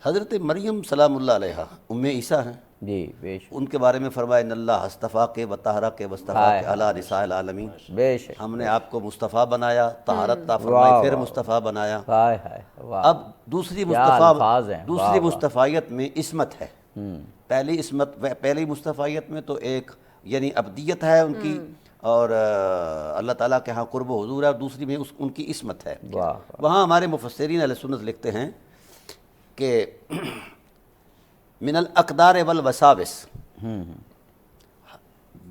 حضرت مریم سلام اللہ علیہا ام عیسیٰ ہیں، جی بے شک. ان کے بارے میں فرمایا ان اللہ اصطفیٰ کے وطہرہ کے وصطفیٰ کے علی نساء العالمین، بے شک. ہم نے آپ کو مصطفیٰ بنایا، طہارت عطا فرمائی، پھر مصطفیٰ بنایا. ہائے ہائے واہ. اب دوسری الفاظ ہیں. دوسری مصطفیٰیت میں عصمت ہے. پہلی مصطفیٰیت میں تو ایک یعنی ابدیت ہے ان کی، اور اللہ تعالیٰ کے ہاں قرب و حضور ہے، اور دوسری میں ان کی عصمت ہے. وہاں ہمارے مفسرین اہل سنت لکھتے ہیں کہ من الاقدار والوساوس،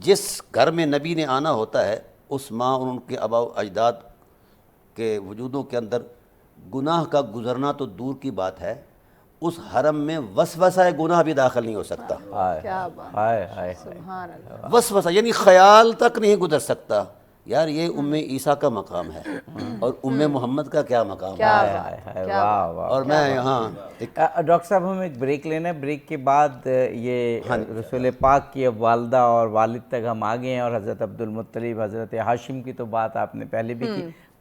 جس گھر میں نبی نے آنا ہوتا ہے اس ماں اور ان کے آباء و اجداد کے وجودوں کے اندر گناہ کا گزرنا تو دور کی بات ہے، اس حرم میں وسوسہ گناہ بھی داخل نہیں ہو سکتا. کیا بات، ہائے ہائے. سبحان اللہ. وسوسہ یعنی خیال تک نہیں گزر سکتا. یار یہ ام عیسیٰ کا مقام ہے اور ام محمد کا کیا مقام ہے. واہ واہ. اور میں یہاں ڈاکٹر صاحب ہم ایک بریک لینا ہے، بریک کے بعد یہ رسول پاک کی اب والدہ اور والد تک ہم آ گئے ہیں، اور حضرت عبد المطلب، حضرت ہاشم کی تو بات آپ نے پہلے بھی کی.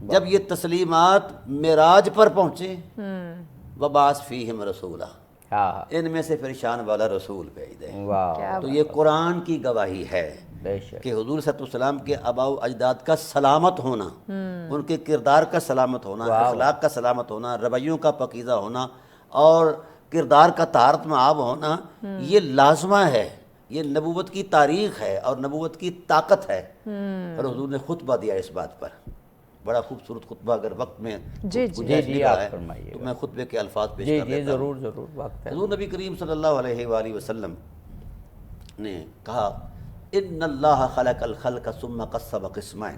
جب یہ تسلیمات معراج پر پہنچے وبعث فیہم رسولا، ہاں ان میں سے پھر شان والا رسول بھیج دیں۔ واہ تو یہ قرآن کی گواہی ہے بے شک کہ حضور صلی اللہ علیہ وسلم کے آباء و اجداد کا سلامت ہونا، ان کے کردار کا سلامت ہونا، اخلاق کا سلامت ہونا، رویوں کا پاکیزہ ہونا اور کردار کا طہارت مآب ہونا، یہ لازمہ ہے، یہ نبوت کی تاریخ ہے اور نبوت کی طاقت ہے۔ اور حضور نے خطبہ دیا اس بات پر، بڑا خوبصورت خطبہ، اگر وقت میں جی گنجائش جی، نکلا آپ ہے فرمائیے تو میں خطبے کے الفاظ پیش جی کر جی دیتا ہوں۔ ضرور ضرور وقت ہے۔ حضور نبی کریم صلی اللہ علیہ وآلہ وسلم نے کہا ان اللہ خلق الخلق ثم قسم قسمین۔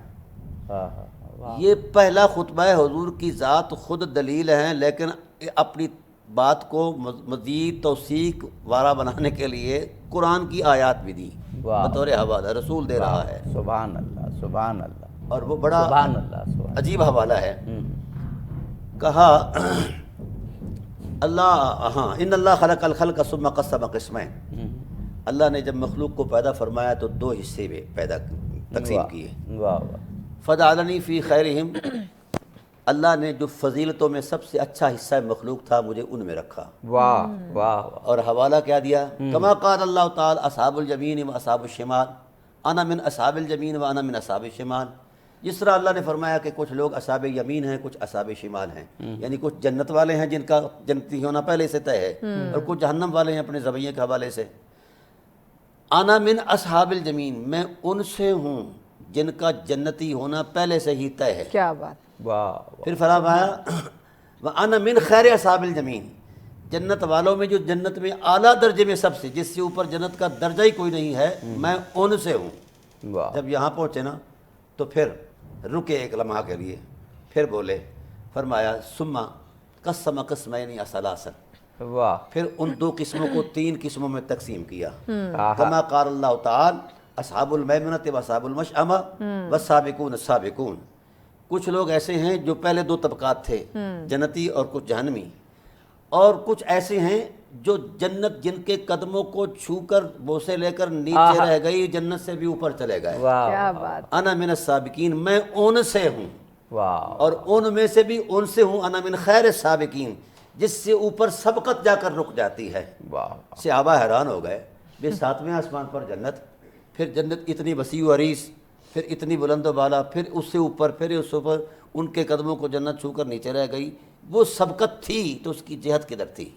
ہاں ہاں یہ پہلا خطبہ ہے، حضور کی ذات خود دلیل ہیں، لیکن اپنی بات کو مزید توثیق وارا بنانے کے لیے قرآن کی آیات بھی دی واہ بطور حوالہ، رسول دے رہا ہے، سبحان اللہ سبحان اللہ اور وہ بڑا سبحان اللہ سبحان عجیب حوالہ ہے۔ کہا اللہ ہاں ان اللہ خلق الخلق ثم قسم قسمین، اللہ نے جب مخلوق کو پیدا فرمایا تو دو حصے میں پیدا تقسیم کیے۔ واہ واہ فجعلنی فی خیرہم، اللہ نے جو فضیلتوں میں سب سے اچھا حصہ مخلوق تھا مجھے ان میں رکھا۔ واہ واہ اور حوالہ کیا دیا؟ کما قال اللہ تعالی اصحاب الیمین و اصحاب الشمال انا من اصحاب الیمین و انا من اصحاب الشمال، جس طرح اللہ نے فرمایا کہ کچھ لوگ اصحاب یمین ہیں، کچھ اصحاب شمال ہیں، یعنی کچھ جنت والے ہیں جن کا جنتی ہونا پہلے سے طے ہے، اور کچھ جہنم والے ہیں اپنے زبیے کے حوالے سے۔ انا من اصحاب الیمین، میں ان سے ہوں جن کا جنتی ہونا پہلے سے ہی طے ہے۔ کیا بات، واہ پھر فرمایا وَأَنَا مِنْ خَيْرِ أَصْحَابِ الْجَمِينَ، جنت والوں میں جو جنت میں اعلیٰ درجے میں سب سے، جس سے اوپر جنت کا درجہ ہی کوئی نہیں ہے، میں ان سے ہوں۔ واہ جب یہاں پہنچے نا تو پھر رکے ایک لمحہ کے لیے، پھر بولے، فرمایا ثُمَّ قَسَّمَ قِسْمَيْنِ ثَلَاثًا، واہ پھر ان دو قسموں کو تین قسموں میں تقسیم کیا۔ کما قال اللہ تعالی اصحاب المیمنۃ و اصحاب المشأمہ والسابقون السابقون، کچھ لوگ ایسے ہیں جو پہلے دو طبقات تھے، جنتی اور کچھ جہنمی، اور کچھ ایسے ہیں جو جنت جن کے قدموں کو چھو کر بوسے لے کر نیچے رہ گئی، جنت سے بھی اوپر چلے گئے۔ واہ کیا بات، انا من السابقین، میں ان سے ہوں، واہ اور ان میں سے بھی ان سے ہوں، انا من خیر السابقین، جس سے اوپر سبقت جا کر رک جاتی ہے۔ واہ صحابہ حیران ہو گئے، بے ساتویں آسمان پر جنت، پھر جنت اتنی وسیع و عریض، پھر اتنی بلند و بالا، پھر اس سے اوپر، پھر اس سے اوپر، ان کے قدموں کو جنت چھو کر نیچے رہ گئی۔ وہ سبقت تھی تو اس کی جہت کدھر تھی،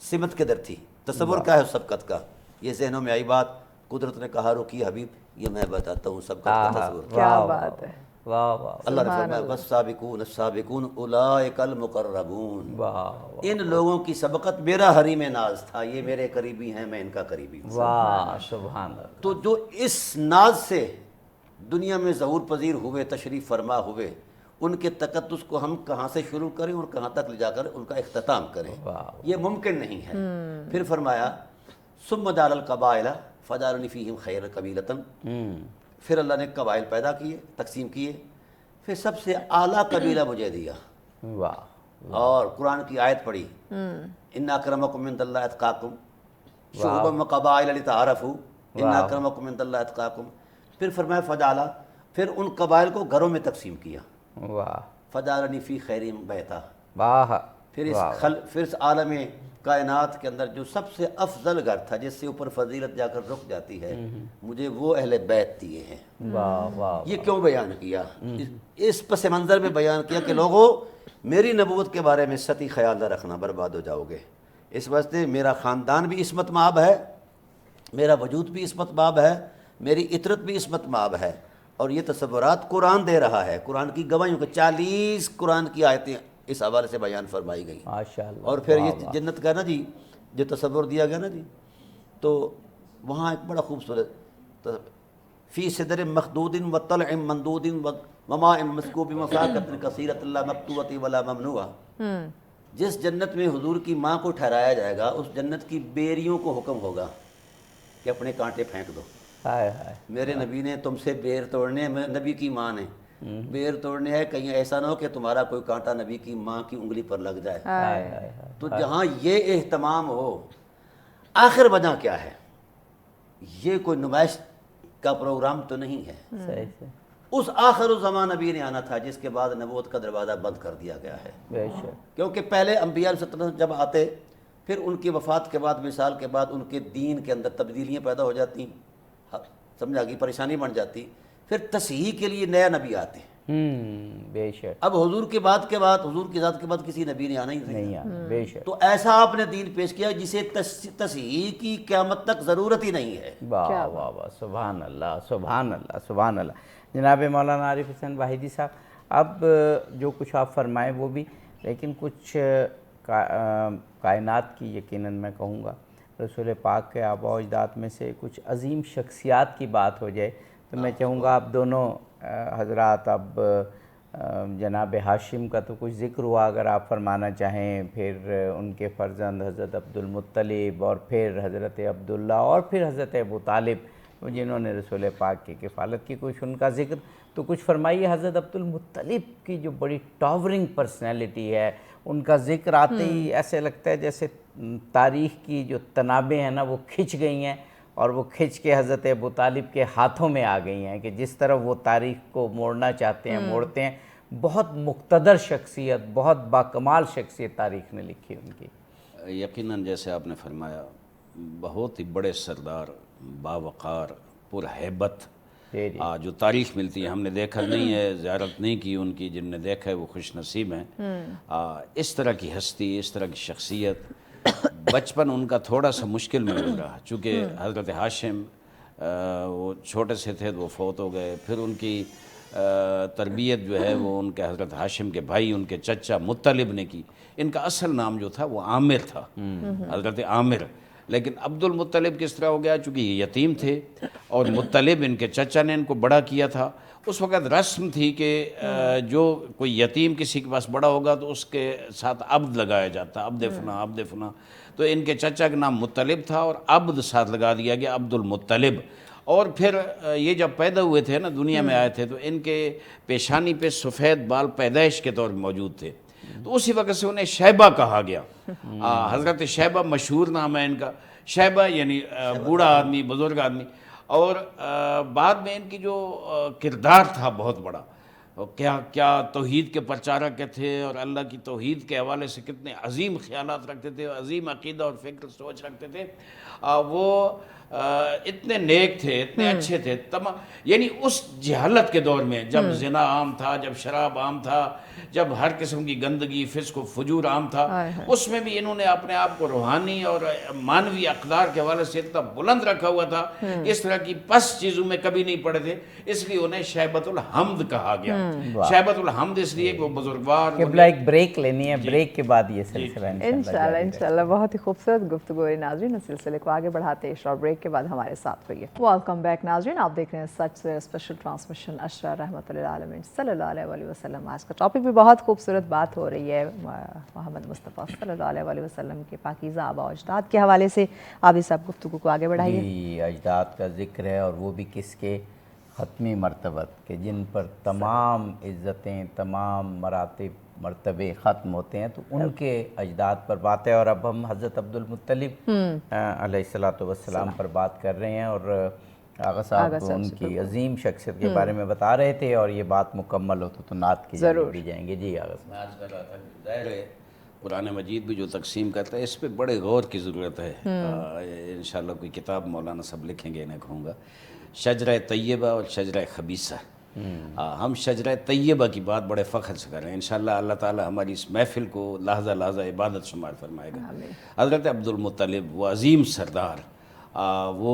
سمت کدھر تھی، تصور کیا ہے اس سبقت کا؟ یہ ذہنوں میں آئی بات، قدرت نے کہا رکی حبیب یہ میں بتاتا ہوں سبقت کا تصور۔ کیا بات ہے، واہ واہ اللہ نے فرمایا والسابقون السابقون اولئک المقربون، واہ ان لوگوں کی سبقت میرا حریم ناز تھا، یہ میرے قریبی ہیں، میں ان کا قریبی ہوں۔ واہ سبحان اللہ تو جو اس ناز سے دنیا میں ظہور پذیر ہوئے، تشریف فرما ہوئے، ان کے تقدس کو ہم کہاں سے شروع کریں اور کہاں تک لے جا کر ان کا اختتام کریں، یہ ممکن نہیں ہے۔ پھر فرمایا ثم جعل القبائل فجعلنی فیہم خیر قبیلۃ، پھر اللہ نے قبائل پیدا کیے، تقسیم کیے، پھر سب سے اعلیٰ قبیلہ مجھے دیا، واہ اور قرآن کی آیت پڑھی ان اکرمکم عند اللہ اتقاکم شعوبا وقبائل لتعارفوا ان اکرمکم عند اللہ اتقاکم، پھر فرمایا فجعلا، پھر ان قبائل کو گھروں میں تقسیم کیا، واہ فجعلنی فی خیرہم بیتا، واہ پھر اس عالم کائنات کے اندر جو سب سے افضل گھر تھا، جس سے اوپر فضیلت جا کر رک جاتی ہے، مجھے وہ اہل بیت دیے ہیں۔ واہ واہ یہ کیوں بیان کیا؟ اس پس منظر میں بیان کیا کہ لوگوں میری نبوت کے بارے میں سطحی خیال نہ رکھنا، برباد ہو جاؤ گے۔ اس واسطے میرا خاندان بھی عصمت مآب ہے، میرا وجود بھی عصمت مآب ہے، میری عطرت بھی عصمت مآب ہے، اور یہ تصورات قرآن دے رہا ہے، قرآن کی گواہیوں کے 40 قرآن کی آیتیں اس حوالے سے بیان فرمائی گئی۔ ماشاءاللہ اور پھر یہ جنت کا نا جی جو تصور دیا گیا نا جی، تو وہاں ایک بڑا خوبصورت فی صدر مخدود و طلع مندود و ماء مسکوب وفاقۃ کثیرۃ لا مقطوعۃ ولا ممنوعہ، جس جنت میں حضور کی ماں کو ٹھہرایا جائے گا، اس جنت کی بیریوں کو حکم ہوگا کہ اپنے کانٹے پھینک دو۔ ہائے ہائے میرے نبی نے تم سے بیر توڑنے، نبی کی ماں نے بیر توڑنے ہے، کہیں ایسا نہ ہو کہ تمہارا کوئی کانٹا نبی کی ماں کی انگلی پر لگ جائے۔ ہائے ہائے تو جہاں یہ اہتمام ہو، آخر وجہ کیا ہے؟ یہ کوئی نمائش کا پروگرام تو نہیں ہے، صحیح سے اس آخر الزمان نبی نے آنا تھا جس کے بعد نبوت کا دروازہ بند کر دیا گیا ہے. بے شک. کیونکہ پہلے انبیاء علیہ السلام جب آتے پھر ان کی وفات کے بعد مثال کے بعد ان کے دین کے اندر تبدیلیاں پیدا ہو جاتی, سمجھا گی, پریشانی بن جاتی, پھر تصحیح کے لیے نیا نبی آتے. بے شک. اب حضور کی بات کے بعد, حضور کی ذات کے بعد کسی نبی نے آنا ہی نہیں. بے شک. تو ایسا آپ نے دین پیش کیا جسے تصحیح کی قیامت تک ضرورت ہی نہیں ہے. واہ واہ واہ, سبحان اللہ سبحان اللہ سبحان اللہ. جناب مولانا عارف حسین واحدی صاحب, اب جو کچھ آپ فرمائیں وہ بھی, لیکن کچھ کائنات کی یقیناً میں کہوں گا رسول پاک کے آباء و اجداد میں سے کچھ عظیم شخصیات کی بات ہو جائے تو میں چاہوں گا آپ دونوں حضرات, اب جناب ہاشم کا تو کچھ ذکر ہوا, اگر آپ فرمانا چاہیں, پھر ان کے فرزند حضرت عبد المطلب, اور پھر حضرت عبداللہ, اور پھر حضرت ابو طالب جنہوں نے رسول پاک کی کفالت کی, کچھ ان کا ذکر تو کچھ فرمائیے. حضرت عبد المطلب کی جو بڑی ٹاورنگ پرسنالٹی ہے, ان کا ذکر آتے ہی ایسے لگتا ہے جیسے تاریخ کی جو تنابیں ہیں نا وہ کھنچ گئی ہیں, اور وہ کھنچ کے حضرت ابو طالب کے ہاتھوں میں آ گئی ہیں, کہ جس طرح وہ تاریخ کو موڑنا چاہتے ہیں موڑتے ہیں. بہت مقتدر شخصیت, بہت باکمال شخصیت تاریخ نے لکھی ان کی. یقیناً جیسے آپ نے فرمایا, بہت ہی بڑے سردار, باوقار, پر ہیبت, جو تاریخ ملتی ہے. ہم نے دیکھا نہیں ہے, زیارت نہیں کی ان کی, جن نے دیکھا ہے وہ خوش نصیب ہیں. اس طرح کی ہستی, اس طرح کی شخصیت, بچپن ان کا تھوڑا سا مشکل میں گزرا, چونکہ حضرت ہاشم وہ چھوٹے سے تھے تو وہ فوت ہو گئے. پھر ان کی تربیت جو ہے وہ ان کے حضرت ہاشم کے بھائی, ان کے چچا مطلب نے کی. ان کا اصل نام جو تھا وہ عامر تھا, حضرت عامر. لیکن عبد المطلب کس طرح ہو گیا, چونکہ یہ یتیم تھے اور مطلب ان کے چچا نے ان کو بڑا کیا تھا. اس وقت رسم تھی کہ جو کوئی یتیم کسی کے پاس بڑا ہوگا تو اس کے ساتھ عبد لگایا جاتا, عبد فنا عبد فنا. تو ان کے چچا کا نام مطلب تھا اور عبد ساتھ لگا دیا گیا, عبد المطلب. اور پھر یہ جب پیدا ہوئے تھے نا, دنیا میں آئے تھے, تو ان کے پیشانی پہ سفید بال پیدائش کے طور پر موجود تھے, تو اسی وقت سے انہیں شیبہ کہا گیا. حضرت شیبہ مشہور نام ہے ان کا. شیبہ یعنی بوڑھا آدمی, بزرگ آدمی. اور بعد میں ان کی جو کردار تھا بہت بڑا, کیا توحید کے پرچارک تھے, اور اللہ کی توحید کے حوالے سے کتنے عظیم خیالات رکھتے تھے, عظیم عقیدہ اور فکر سوچ رکھتے تھے. وہ اتنے نیک تھے, اتنے اچھے تھے. یعنی اس جہالت کے دور میں جب زنا عام تھا, جب شراب عام تھا, جب ہر قسم کی گندگی, فسق و فجور عام تھا, اس میں بھی انہوں نے اپنے آپ کو روحانی اور مانوی اقدار کے حوالے سے اتنا بلند رکھا ہوا تھا, اس طرح کی پس چیزوں میں کبھی نہیں پڑے تھے. اس لیے انہیں شیبۃ الحمد کہا گیا. شیبۃ الحمد اس لیے کہ وہ بزرگوار. قبلہ ایک بریک لینی ہے, بریک کے بعد یہ سلسلہ انشاءاللہ انشاءاللہ. بہت ہی خوبصورت گفتگو ہے ناظرین. اس سلسلے کو آگے بڑھاتے ہیں, شارٹ بریک کے بعد ہمارے ساتھ ہوئیے. ویلکم بیک ناظرین, آپ دیکھ رہے ہیں سچ سویرا اسپیشل ٹرانسمیشن اشرار رحمۃ اللہ علیہ صلی اللہ علیہ وسلم. آج کا ٹاپک بھی بہت خوبصورت بات ہو رہی ہے محمد مصطفیٰ صلی اللہ علیہ وسلم کے پاکیزہ آباء و اجداد کے حوالے سے. آپ اس سب گفتگو کو آگے بڑھائیے. اجداد کا ذکر ہے, اور وہ بھی کس کے, ختمی مرتبت کے, جن پر تمام عزتیں, تمام مراتب, مرتبے ختم ہوتے ہیں, تو ان کے اجداد پر بات ہے. اور اب ہم حضرت عبد المطلب علیہ السلام پر بات کر رہے ہیں, اور آغا صاحب ان کی عظیم شخصیت کے بارے میں بتا رہے تھے, اور یہ بات مکمل ہو تو نعت کی بھی جائیں گے. جی آغا صاحب. میں عرض کر رہا تھا کہ ظاہر ہے قرآن مجید بھی جو تقسیم کرتا ہے اس پہ بڑے غور کی ضرورت ہے. انشاءاللہ کوئی کتاب مولانا سب لکھیں گے, انہیں کہوں گا شجرہ طیبہ اور شجرہ خبیثہ. ہم شجرہ طیبہ کی بات بڑے فخر سے کر رہے ہیں. انشاءاللہ اللہ تعالی ہماری اس محفل کو لحظہ لحظہ عبادت شمار فرمائے گا. حضرت عبد المطلب وہ عظیم سردار, وہ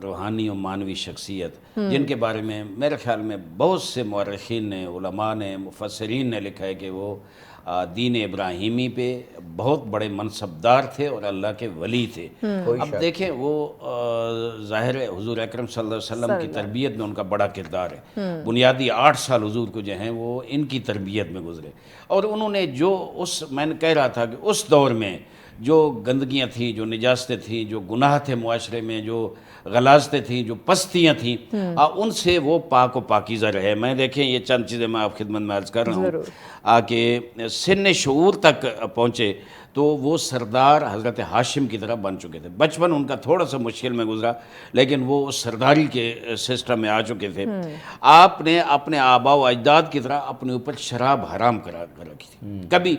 روحانی و مانوی شخصیت جن کے بارے میں میرے خیال میں بہت سے مورخین نے, علماء نے, مفسرین نے لکھا ہے کہ وہ دین ابراہیمی پہ بہت بڑے منصبدار تھے اور اللہ کے ولی تھے. اب دیکھیں وہ ظاہر ہے حضور اکرم صلی اللہ علیہ وسلم کی تربیت میں ان کا بڑا کردار ہے. بنیادی 8 سال حضور کو جو ہیں وہ ان کی تربیت میں گزرے, اور انہوں نے جو میں نے کہہ رہا تھا کہ اس دور میں جو گندگیاں تھیں, جو نجاستیں تھیں, جو گناہ تھے معاشرے میں, جو غلاظتیں تھیں, جو پستیاں تھیں, ان سے وہ پاک و پاکیزہ رہے. میں دیکھیں یہ چند چیزیں میں آپ خدمت میں عرض کر رہا ہوں کہ سن شعور تک پہنچے تو وہ سردار حضرت ہاشم کی طرح بن چکے تھے. بچپن ان کا تھوڑا سا مشکل میں گزرا لیکن وہ اس سرداری کے سسٹم میں آ چکے تھے. آپ نے اپنے آبا و اجداد کی طرح اپنے اوپر شراب حرام کرا کر رکھی تھی. کبھی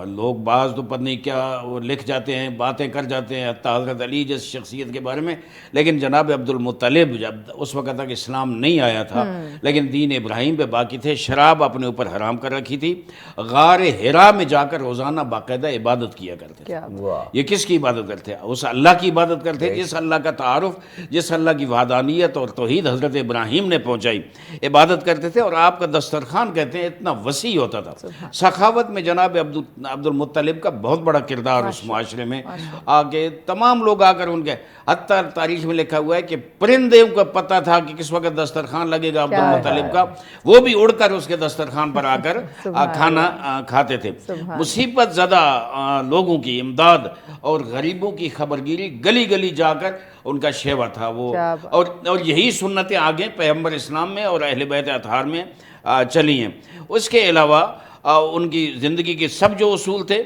لوگ بعض تو پتہ نہیں کیا وہ لکھ جاتے ہیں، باتیں کر جاتے ہیں حتیٰ حضرت علی جیسی شخصیت کے بارے میں، لیکن جناب عبد المطلب جب اس وقت تک اسلام نہیں آیا تھا لیکن دین ابراہیم پہ باقی تھے، شراب اپنے اوپر حرام کر رکھی تھی. غار حرا میں جا کر روزانہ باقاعدہ عبادت کیا کرتے تھے. یہ کس کی عبادت کرتے؟ اس اللہ کی عبادت کرتے جس اللہ کا تعارف، جس اللہ کی وحدانیت اور توحید حضرت ابراہیم نے پہنچائی، عبادت کرتے تھے. اور آپ کا دسترخوان کہتے ہیں اتنا وسیع ہوتا تھا. سخاوت میں جناب عبد المطلب کا بہت بڑا کردار اس معاشرے میں. آگے تمام لوگ آ کر ان کے، حتیٰ تاریخ میں لکھا ہوا ہے کہ پرندے کو پتہ تھا کہ کس وقت دسترخوان لگے گا عبد المطلب کا، وہ بھی اڑ کر اس کے دسترخوان پر آ کر کھانا کھاتے تھے. مصیبت زدہ لوگوں کی امداد اور غریبوں کی خبرگیری، گلی گلی جا کر ان کا شیوا تھا وہ. اور یہی سنتیں آگے پیغمبر اسلام میں اور اہل بیت اطہار میں چلی ہیں. اس کے علاوہ ان کی زندگی کے سب جو اصول تھے،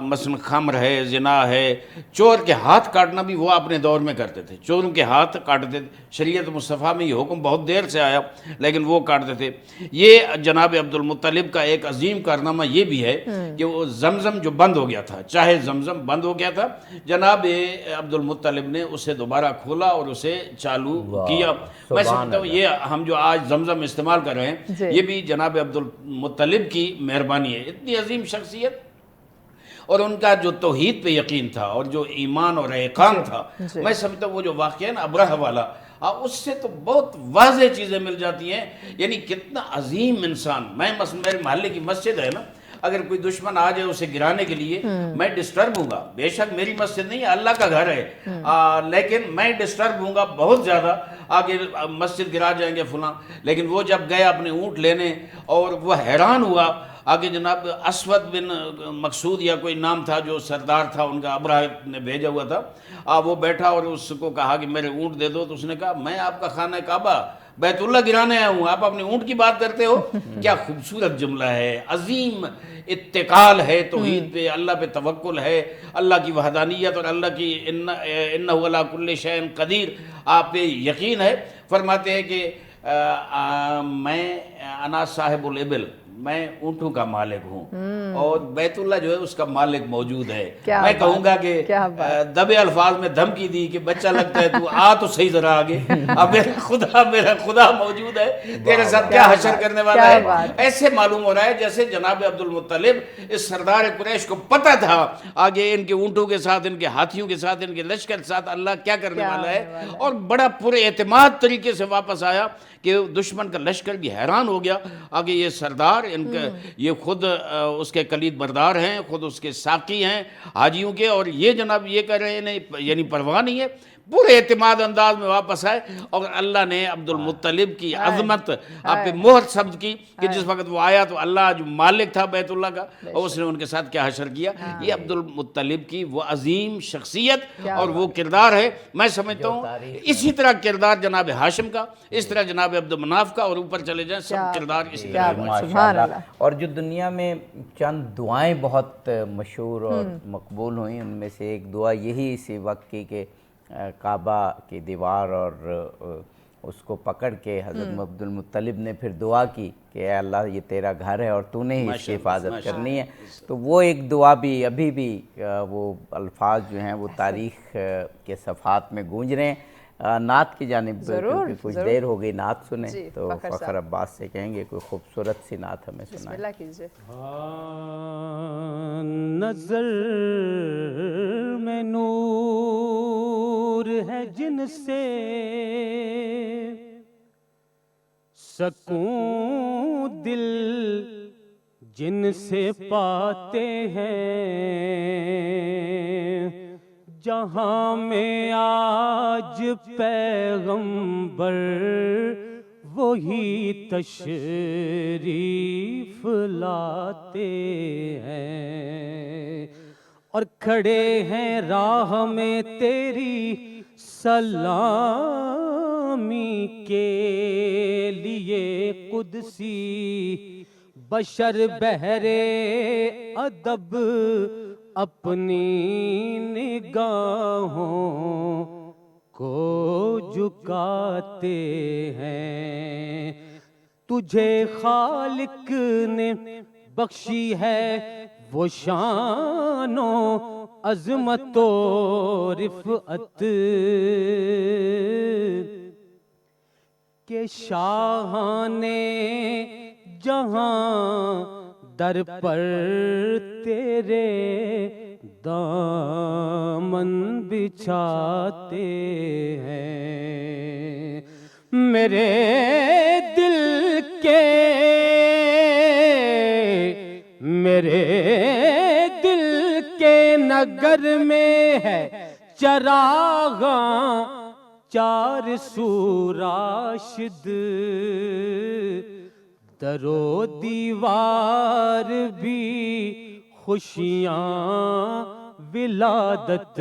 مثلا خمر ہے، زنا ہے، چور کے ہاتھ کاٹنا بھی وہ اپنے دور میں کرتے تھے. چوروں کے ہاتھ کاٹتے تھے. شریعت مصطفیٰ میں یہ حکم بہت دیر سے آیا لیکن وہ کاٹتے تھے. یہ جناب عبد المطلب کا ایک عظیم کارنامہ یہ بھی ہے کہ وہ زمزم جو بند ہو گیا تھا، چاہے زمزم بند ہو گیا تھا، جناب عبد المطلب نے اسے دوبارہ کھولا اور اسے چالو کیا. میں سمجھتا ہوں یہ ہم جو آج زمزم استعمال کر رہے ہیں یہ بھی جناب عبد المطلب کی مہربانی ہے. اتنی عظیم شخصیت اور ان کا جو توحید پہ یقین تھا اور جو ایمان اور احقام تھا. میں سمجھتا ہوں وہ جو واقعہ ہے نا ابرہ والا، اس سے تو بہت واضح چیزیں مل جاتی ہیں. یعنی کتنا عظیم انسان. میں میرے محلے کی مسجد ہے نا، اگر کوئی دشمن آ جائے اسے گرانے کے لیے میں ڈسٹرب ہوں گا. بے شک میری مسجد نہیں ہے، اللہ کا گھر ہے، لیکن میں ڈسٹرب ہوں گا بہت زیادہ. آگے مسجد گرا جائیں گے فلاں. لیکن وہ جب گئے اپنے اونٹ لینے اور وہ حیران ہوا. آگے جناب اسود بن مقصود یا کوئی نام تھا جو سردار تھا ان کا، ابرہ نے بھیجا ہوا تھا. وہ بیٹھا اور اس کو کہا کہ میرے اونٹ دے دو. تو اس نے کہا میں آپ کا خانہ کعبہ بیت اللہ گرانے آیا ہوں، آپ اپنے اونٹ کی بات کرتے ہو. کیا خوبصورت جملہ ہے. عظیم اتقال ہے توحید پہ، اللہ پہ توکل ہے، اللہ کی وحدانیت اور اللہ کی انہ علی کل شیء قدیر آپ پہ یقین ہے. فرماتے ہیں کہ میں انا صاحب الابل، میں اونٹوں کا مالک ہوں اور بیت اللہ جو ہے اس کا مالک موجود ہے. میں کہوں گا کہ دبے الفاظ میں دھمکی دی کہ بچہ لگتا ہے تو آ تو صحیح ذرا آگے، اب میرا خدا موجود ہے، تیرے ساتھ کیا حشر کرنے والا ہے. ایسے معلوم ہو رہا ہے جیسے جناب عبد المطلب اس سردار قریش کو پتہ تھا آگے ان کے اونٹوں کے ساتھ، ان کے ہاتھیوں کے ساتھ، ان کے لشکر کے ساتھ اللہ کیا کرنے والا ہے. اور بڑا پورے اعتماد طریقے سے واپس آیا کہ دشمن کا لشکر بھی حیران ہو گیا. آگے یہ سردار ان کا، یہ خود اس کے کلید بردار ہیں، خود اس کے ساقی ہیں حاجیوں کے، اور یہ جناب یہ کہہ رہے ہیں یعنی پرواہ نہیں ہے. پورے اعتماد انداز میں واپس آئے اور اللہ نے عبد المطلب کی عظمت آپ پہ مہر ثبت کی کہ جس وقت وہ آیا تو اللہ جو مالک تھا بیت اللہ کا، اور اس نے ان کے ساتھ کیا حشر کیا. یہ عبد المطلب کی وہ عظیم شخصیت اور وہ کردار ہے. میں سمجھتا ہوں اسی طرح کردار جناب ہاشم کا، اس طرح جناب عبد مناف کا، اور اوپر چلے جائیں سب کردار اسی طرح. ماشاءاللہ. اور جو دنیا میں چند دعائیں بہت مشہور اور مقبول ہوئیں ان میں سے ایک دعا یہی اسی وقت کی کہ کعبہ کی دیوار اور اس کو پکڑ کے حضرت عبد المطلب نے پھر دعا کی کہ اے اللہ یہ تیرا گھر ہے اور تو نے ہی اس کی حفاظت کرنی ہے. تو وہ ایک دعا بھی ابھی بھی وہ الفاظ جو ہیں وہ تاریخ کے صفحات میں گونج رہے ہیں. نعت کی جانب کیونکہ کچھ دیر ہو گئی نعت سنیں تو فخر عباس سے کہیں گے کوئی خوبصورت سی نعت ہمیں سنائیں. بسم اللہ کیجئے. نظر میں نور ہے جن سے سکون دل جن سے پاتے ہیں، جہاں میں آج پیغمبر وہی تشریف لاتے ہیں، اور کھڑے ہیں راہ میں تیری سلامی کے لیے قدسی بشر بہرے ادب اپنی نگاہوں کو جھکاتے ہیں. تجھے خالق نے بخشی ہے وہ شان و عظمت و رفعت کہ شاہان جہاں در پر تیرے دامن بچھاتے ہیں. میرے دل کے نگر میں ہے چراغاں چار سو راشد. در و دیوار بھی خوشیاں ولادت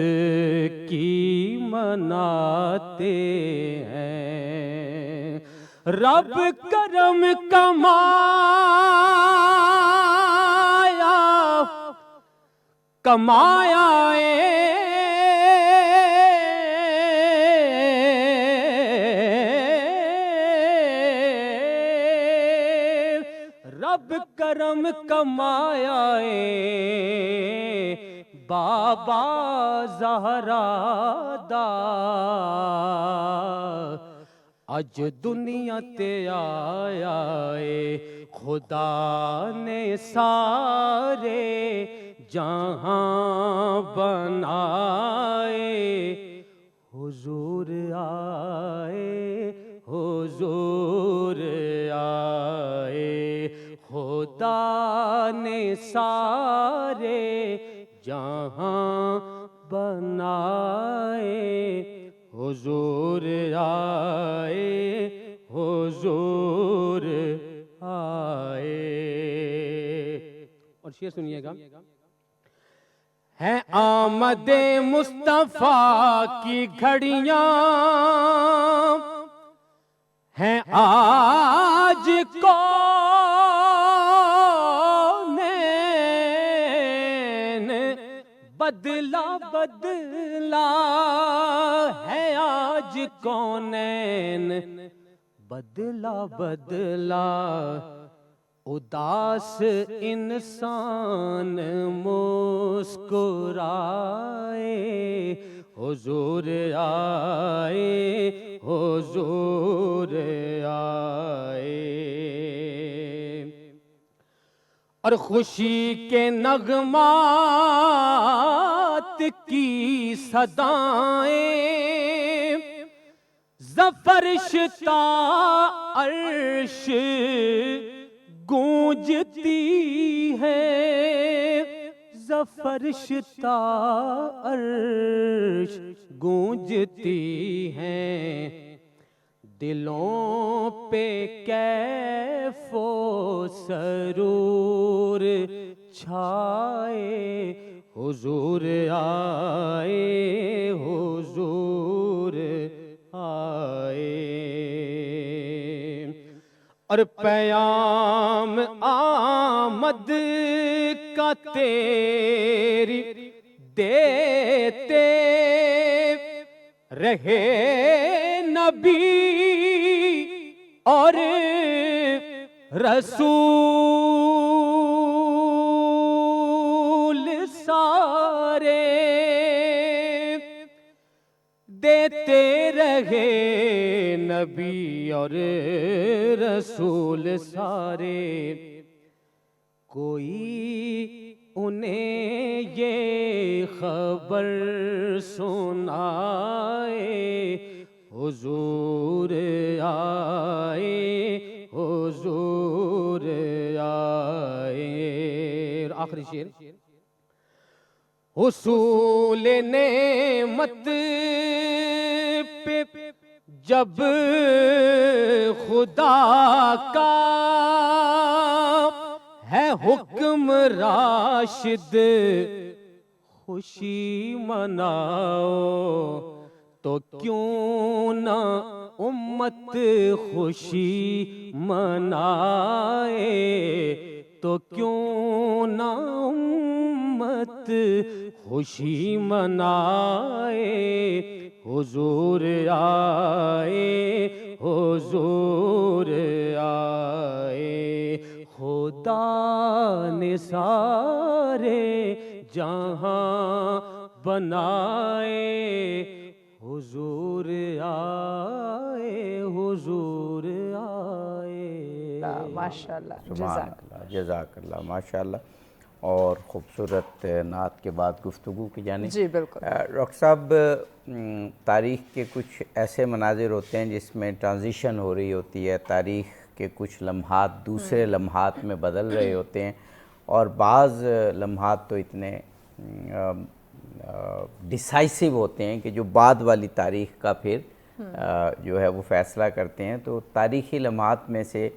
کی مناتے ہیں. رب کرم کمایا رب کرم کمایا بابا زہرا دا. اج دنیا تے آیا خدا نے سارے جہاں بنائے. حضور آئے حضور آئے خدا نے سارے جہاں بنائے. حضور آئے حضور آئے. اور شعر سنیے گا. ہے آمد مصطفیٰ کی گھڑیاں ہیں آج کونین بدلا بدلا ہے آج کونین بدلا بدلا. اداس انسان مسکرائے. حضور آئے حضور آئے. اور خوشی کے نغمات کی صدائیں زفرشتا عرش گونجتی ہے. زفرشتا عرش گونجتی ہیں. دلوں پہ کیف و سرور چھائے. حضور آئے حضور آئے. اور پیام آمد کا تیری دیتے رہے نبی اور رسول سارے. دیتے رہے نبی اور رسول سارے. کوئی انہیں یہ خبر سنائے. حضور آئے حضور آئے. آخری شعر. حصول نعمت پہ جب خدا کا ہے حکم راشد خوشی مناؤ. تو کیوں نہ امت خوشی منائے. تو کیوں نہ امت خوشی منائے حضور آئے حضور آئے خدا نے سارے جہاں بنائے حضور آئے حضور آئے. ماشاءاللہ سبحان اللہ جزاک اللہ ماشاء اللہ. اور خوبصورت نعت کے بعد گفتگو کی جانب. جی بالکل. ڈاکٹر صاحب تاریخ کے کچھ ایسے مناظر ہوتے ہیں جس میں ٹرانزیشن ہو رہی ہوتی ہے, تاریخ کے کچھ لمحات دوسرے لمحات میں بدل رہے ہوتے ہیں, اور بعض لمحات تو اتنے ڈیسائسو ہوتے ہیں کہ جو بعد والی تاریخ کا پھر جو ہے وہ فیصلہ کرتے ہیں. تو تاریخی لمحات میں سے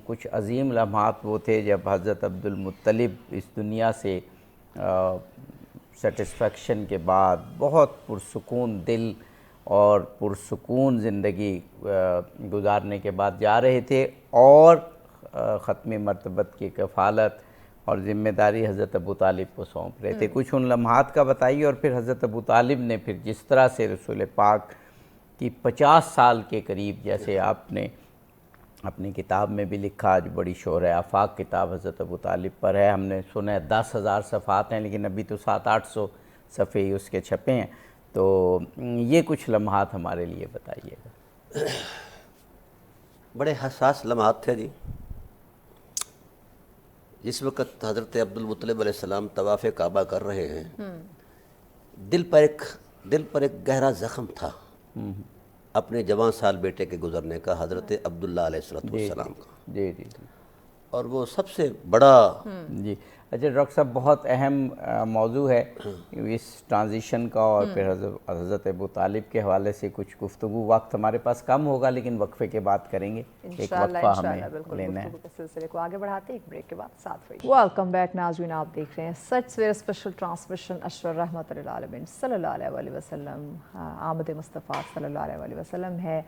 کچھ عظیم لمحات وہ تھے جب حضرت عبد المطلب اس دنیا سے سیٹسفیکشن کے بعد بہت پرسکون دل اور پرسکون زندگی گزارنے کے بعد جا رہے تھے, اور ختم مرتبت کی کفالت اور ذمہ داری حضرت ابو طالب کو سونپ رہے تھے. کچھ ان لمحات کا بتائیے, اور پھر حضرت ابو طالب نے پھر جس طرح سے رسول پاک کی 50 سال کے قریب, جیسے آپ نے اپنی کتاب میں بھی لکھا, جو بڑی شہرہ آفاق کتاب حضرت ابو طالب پر ہے, ہم نے سنا ہے 10,000 صفحات ہیں, لیکن ابھی تو 700-800 صفحے ہی اس کے چھپے ہیں. تو یہ کچھ لمحات ہمارے لیے بتائیے گا. بڑے حساس لمحات تھے جی. جس وقت حضرت عبد المطلب علیہ السلام طواف کعبہ کر رہے ہیں, دل پر ایک گہرا زخم تھا اپنے جوان سال بیٹے کے گزرنے کا, حضرت عبداللہ علیہ السلام کا. جی جی جی. اور وہ سب سے بڑا جی اچھا ڈاکٹر صاحب, بہت اہم موضوع ہے اس ٹرانزیشن کا, اور پھر حضرت ابو طالب کے حوالے سے کچھ گفتگو. وقت ہمارے پاس کم ہوگا لیکن وقفے کے بعد کریں گے. ایک وقفہ ہمیں لینا ہے. سلسلے کو آگے بڑھاتے ہیں, ایک بریک کے بعد ساتھ ہوئی. ویلکم بیک ناظرین, آپ دیکھ رہے ہیں سچ سویرے اسپیشل ٹرانسمیشن اشرا رحمت للعالمین صلی اللہ علیہ وآلہ وسلم. آمد مصطفیٰ صلی اللہ علیہ وآلہ وسلم ہے.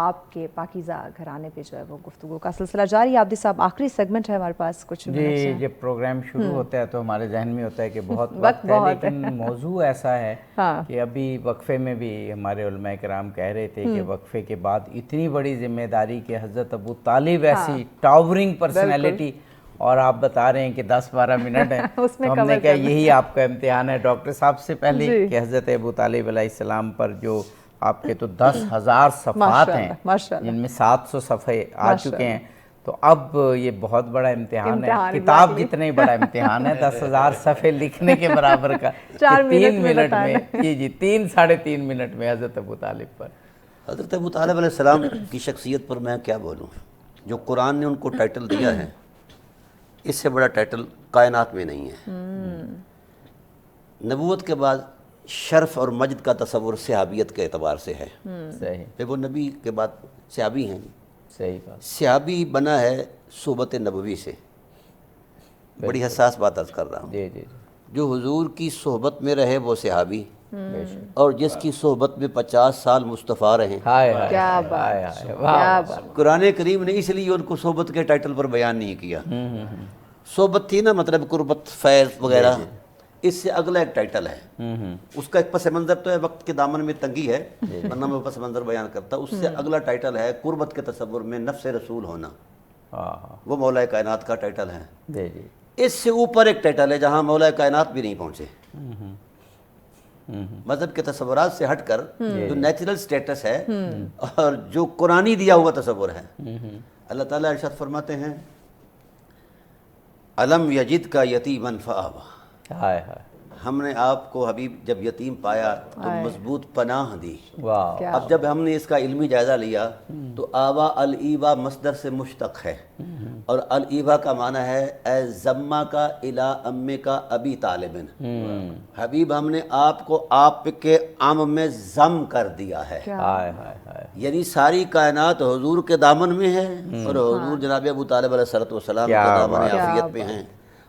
آپ کے پاکیزہ گھرانے پہ جو ہے وہ گفتگو کا سلسلہ جاری ہے. عابدی صاحب, آخری سیگمنٹ ہے ہمارے پاس کچھ منٹ. جی, جب پروگرام شروع ہوتا ہے تو ہمارے ذہن میں ہوتا ہے کہ بہت وقت ہے, لیکن موضوع ایسا ہے کہ ابھی وقفے میں بھی ہمارے علماء کرام کہہ رہے تھے کہ وقفے کے بعد اتنی بڑی ذمہ داری کہ حضرت ابو طالب ایسی ٹاورنگ پرسنالٹی, اور آپ بتا رہے ہیں کہ 10-12 منٹ ہیں. تو ہم نے کہا یہی آپ کا امتحان ہے ڈاکٹر صاحب سے پہلے کہ حضرت ابو طالب علیہ السلام پر جو آپ کے تو 10,000 صفحات ہیں جن میں 700 صفحے آ چکے ہیں. تو اب یہ بہت بڑا امتحان ہے, کتاب جتنا ہی بڑا امتحان ہے, 10,000 صفحے لکھنے کے برابر کا. 3 منٹ میں, جی 3-3.5 منٹ میں حضرت ابو طالب پر. حضرت ابو طالب علیہ السلام کی شخصیت پر میں کیا بولوں. جو قرآن نے ان کو ٹائٹل دیا ہے, اس سے بڑا ٹائٹل کائنات میں نہیں ہے. نبوت کے بعد شرف اور مجد کا تصور صحابیت کے اعتبار سے ہے. صحیح. وہ نبی کے بعد صحابی ہیں. صحیح بات. صحابی بنا ہے صحبت نبوی سے. بڑی حساس بات عرض کر رہا ہوں. جی جی. جو حضور کی صحبت میں رہے وہ صحابی, اور جس کی صحبت میں 50 سال مصطفیٰ رہے. کیا بات. قرآن کریم نے اس لیے ان کو صحبت کے ٹائٹل پر بیان نہیں کیا. صحبت تھی نا, مطلب قربت, فیض وغیرہ, اس سے اگلا ایک ٹائٹل ہے. اس کا ایک پس منظر تو ہے, وقت کے دامن میں تنگی ہے, ورنہ میں پس منظر بیان کرتا. اس سے اگلا ٹائٹل ہے قربت کے تصور میں نفس رسول ہونا. وہ مولا کائنات کا ٹائٹل ہے. اس سے اوپر ایک ٹائٹل ہے جہاں مولا کائنات بھی نہیں پہنچے. مذہب کے تصورات سے ہٹ کر جو نیچرل سٹیٹس ہے اور جو قرآنی دیا ہوا تصور ہے. اللہ تعالیٰ ارشاد فرماتے ہیں, علم یجد کا یتیمن فآویٰ. ہم نے آپ کو حبیب جب یتیم پایا تو مضبوط پناہ دی. اب جب ہم نے اس کا علمی جائزہ لیا تو آوا الایوا مصدر سے مشتق ہے, اور الایوا کا معنی ہے اے زمہ کا الا امی کا ابی طالبن. حبیب ہم نے آپ کو آپ کے عام میں ضم کر دیا ہے. یعنی ساری کائنات حضور کے دامن میں ہے, اور حضور جناب ابو طالب علیہ السلام کے دامن عافیت میں ہیں.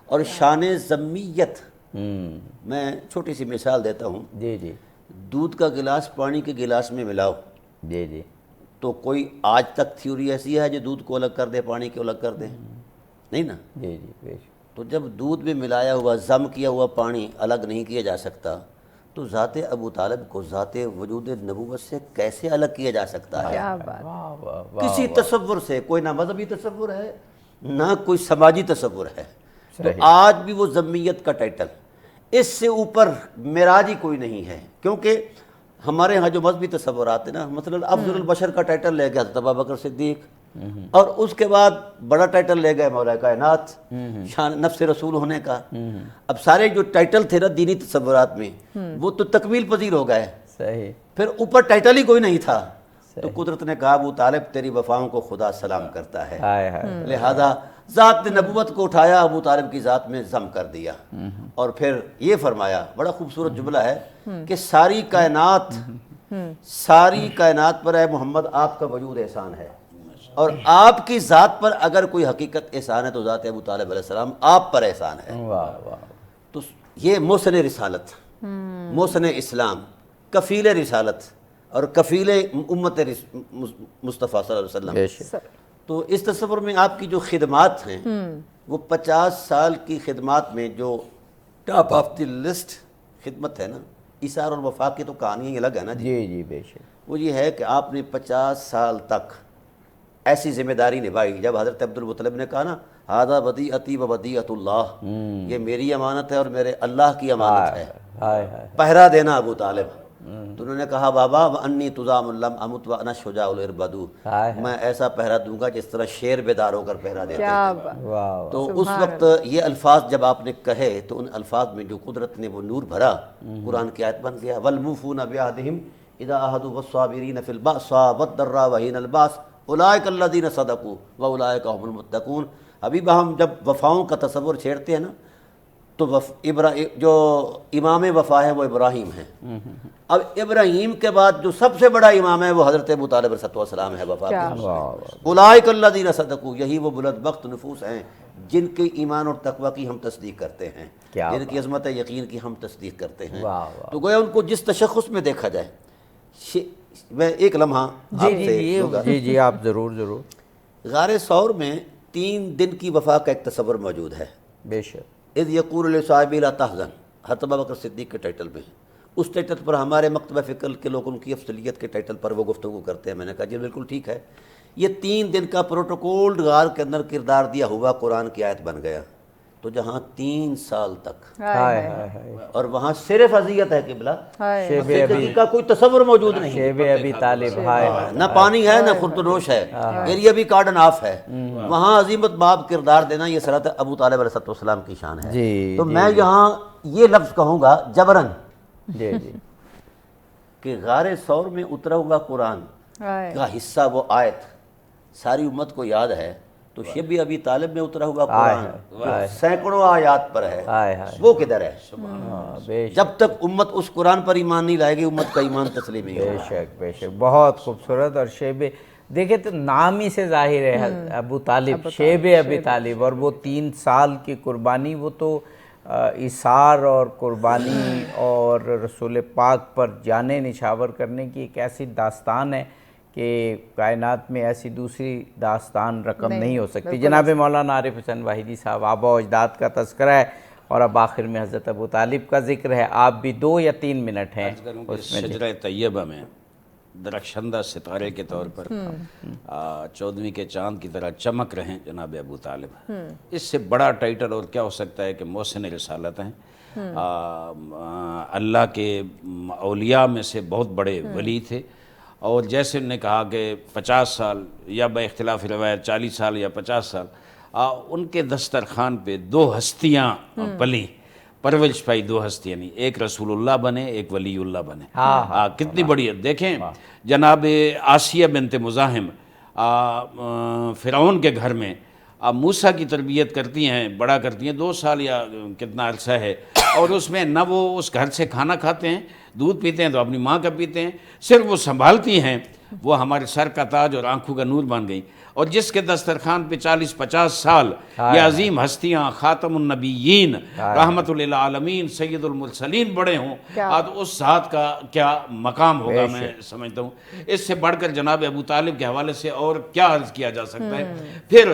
اور شان ضمیت, میں چھوٹی سی مثال دیتا ہوں. جی جی. دودھ کا گلاس پانی کے گلاس میں ملاؤ. جی جی. تو کوئی آج تک تھیوری ایسی ہے جو دودھ کو الگ کر دے, پانی کو الگ کر دے؟ نہیں نا. جی جی. تو جب دودھ میں ملایا ہوا ضم کیا ہوا پانی الگ نہیں کیا جا سکتا تو ذات ابو طالب کو ذات وجود نبوت سے کیسے الگ کیا جا سکتا ہے؟ کیا بات، کسی تصور سے، کوئی نہ مذہبی تصور ہے نہ کوئی سماجی تصور ہے. تو آج بھی وہ ذمیت کا ٹائٹل، اس سے اوپر معراج ہی کوئی نہیں ہے. کیونکہ ہمارے ہاں جو مذہبی تصورات ہیں نا، مثلا افضل البشر کا ٹائٹل لے گیا حضرت ابوبکر صدیق، اور اس کے بعد بڑا ٹائٹل لے گئے مولا کائنات، شان نفس رسول ہونے کا. اب سارے جو ٹائٹل تھے نا دینی تصورات میں وہ تو تکمیل پذیر ہو گئے، صحیح. پھر اوپر ٹائٹل ہی کوئی نہیں تھا. تو قدرت نے کہا ابو طالب تیری وفاؤں کو خدا سلام کرتا ہے، ہائے ہائے. لہذا ذات نبوت کو اٹھایا، ابو طالب کی ذات میں ضم کر دیا. اور پھر یہ فرمایا، بڑا خوبصورت جملہ ہے کہ ساری کائنات پر اے محمد آپ کا وجود احسان ہے، اور آپ کی ذات پر اگر کوئی حقیقت احسان ہے تو ذات ابو طالب علیہ السلام آپ پر احسان ہے. واہ واہ. تو یہ محسن رسالت، محسن اسلام، کفیل رسالت اور کفیل امت مصطفیٰ صلی اللہ علیہ وسلم. بے شک. تو اس تصور میں آپ کی جو خدمات ہیں وہ 50 سال کی خدمات میں جو ٹاپ آف دی لسٹ خدمت ہے نا، ایثار اور وفا کی تو کہانی ہی الگ ہے نا جی. جی جی بے شک. وہ یہ ہے کہ آپ نے 50 سال تک ایسی ذمہ داری نبھائی. جب حضرت عبد المطلب نے کہا نا ھذا ودیعتی و ودیعۃ اللہ، یہ میری امانت ہے اور میرے اللہ کی امانت ہے، ہائے ہائے. پہرا دینا ابو طالب. تو انہوں نے کہا بابا وانی تضام لم امت وانا شجاع الاربد، میں ایسا پہرا دوں گا جس طرح شیر بیدار ہو کر پہرا دیتے کیا ہیں. بات. واہ. تو اس وقت یہ الفاظ جب آپ نے کہے تو ان الفاظ میں جو قدرت نے وہ نور بھرا، قرآن کی آیت بن گیا والموفون بعہدہم اذا عاہدوا والصابرین فی البأساء والضراء وحین الباس اولئک الذین صدقوا واولئک هم المتقون. ابھی ہم جب وفاؤں کا تصور چھیڑتے ہیں نا تو جو امام وفا ہے وہ ابراہیم ہے. اب ابراہیم کے بعد جو سب سے بڑا امام ہے وہ حضرت ابو طالب علیہ السلام ہے وفا کے. اولئک الذین صدقوا، یہی وہ بلند بخت نفوس ہیں جن کے ایمان اور تقوی کی ہم تصدیق کرتے ہیں، جن کی عظمت یقین کی ہم تصدیق کرتے ہیں. تو گویا ان کو جس تشخص میں دیکھا جائے. میں ایک لمحہ جی آپ ضرور. غار ثور میں 3 دن کی وفا کا ایک تصور موجود ہے. بے شک. اذ یقول لصاحبہ لا تحزن، حضرت ابوبکر صدیق کے ٹائٹل میں. اس ٹائٹل پر ہمارے مکتبہ فکر کے لوگ ان کی افضلیت کے ٹائٹل پر وہ گفتگو کرتے ہیں. میں نے کہا جی بالکل ٹھیک ہے. یہ 3 دن کا پروٹوکول غار کے اندر کردار دیا ہوا قرآن کی آیت بن گیا. تو جہاں 3 سال تک اور وہاں صرف اذیت ہے قبلہ، زندگی کا کوئی تصور موجود نہیں، شیب ابی طالب، نہ پانی ہے نہ خردنوش ہے، ایریا بھی کارڈن آف ہے. وہاں عظیمت باب کردار دینا یہ صراحت ابو طالب علیہ السلام کی شان ہے. تو میں یہاں یہ لفظ کہوں گا جبرن کہ غار ثور میں اترا ہوا قرآن کا حصہ وہ آیت ساری امت کو یاد ہے. تو شیب ابی طالب میں اترا ہوا قرآن سینکڑوں آیات پر ہے، وہ کدھر ہے؟ جب تک امت اس قرآن پر ایمان نہیں لائے گی امت کا ایمان تسلیم نہیں ہوگا. بے شک. بہت خوبصورت. اور شیب دیکھیں تو نام ہی سے ظاہر ہے ابو طالب، شیب ابی طالب. اور وہ 3 سال کی قربانی، وہ تو ایثار اور قربانی اور رسول پاک پر جانیں نچھاور کرنے کی ایک ایسی داستان ہے کہ کائنات میں ایسی دوسری داستان رقم نہیں ہو سکتی. جناب مولانا عارف حسین واحدی صاحب، آبا و اجداد کا تذکرہ ہے اور اب آخر میں حضرت ابو طالب کا ذکر ہے. آپ بھی 2 یا 3 منٹ ہیں اس میں. شجرہ طیبہ میں درخشندہ ستارے کے طور پر 14ویں کے چاند کی طرح چمک رہے ہیں جناب ابو طالب. اس سے بڑا ٹائٹل اور کیا ہو سکتا ہے کہ محسن رسالت ہیں. اللہ کے اولیاء میں سے بہت بڑے ولی تھے. اور جیسے انہوں نے کہا کہ 50 سال یا با اختلاف روایت 40 سال یا 50 سال ان کے دسترخوان پہ 2 ہستیاں پلی، پرورش پائی. 2 ہستیاں نہیں، ایک رسول اللہ بنے ایک ولی اللہ بنے. کتنی بڑی ہے. دیکھیں جناب آسیہ بنت مزاحم فرعون کے گھر میں موسیٰ کی تربیت کرتی ہیں، بڑا کرتی ہیں 2 سال یا کتنا عرصہ ہے. اور اس میں نہ وہ اس گھر سے کھانا کھاتے ہیں، دودھ پیتے ہیں تو اپنی ماں کا پیتے ہیں، صرف وہ سنبھالتی ہیں. وہ ہمارے سر کا تاج اور آنکھوں کا نور بن گئی. اور جس کے دسترخوان پہ 40-50 سال یہ عظیم ہستیاں خاتم النبیین رحمت للعالمین سید المرسلین بڑے ہوں، تو اس ذات کا کیا مقام ہوگا. میں سمجھتا ہوں اس سے بڑھ کر جناب ابو طالب کے حوالے سے اور کیا عرض کیا جا سکتا ہے. پھر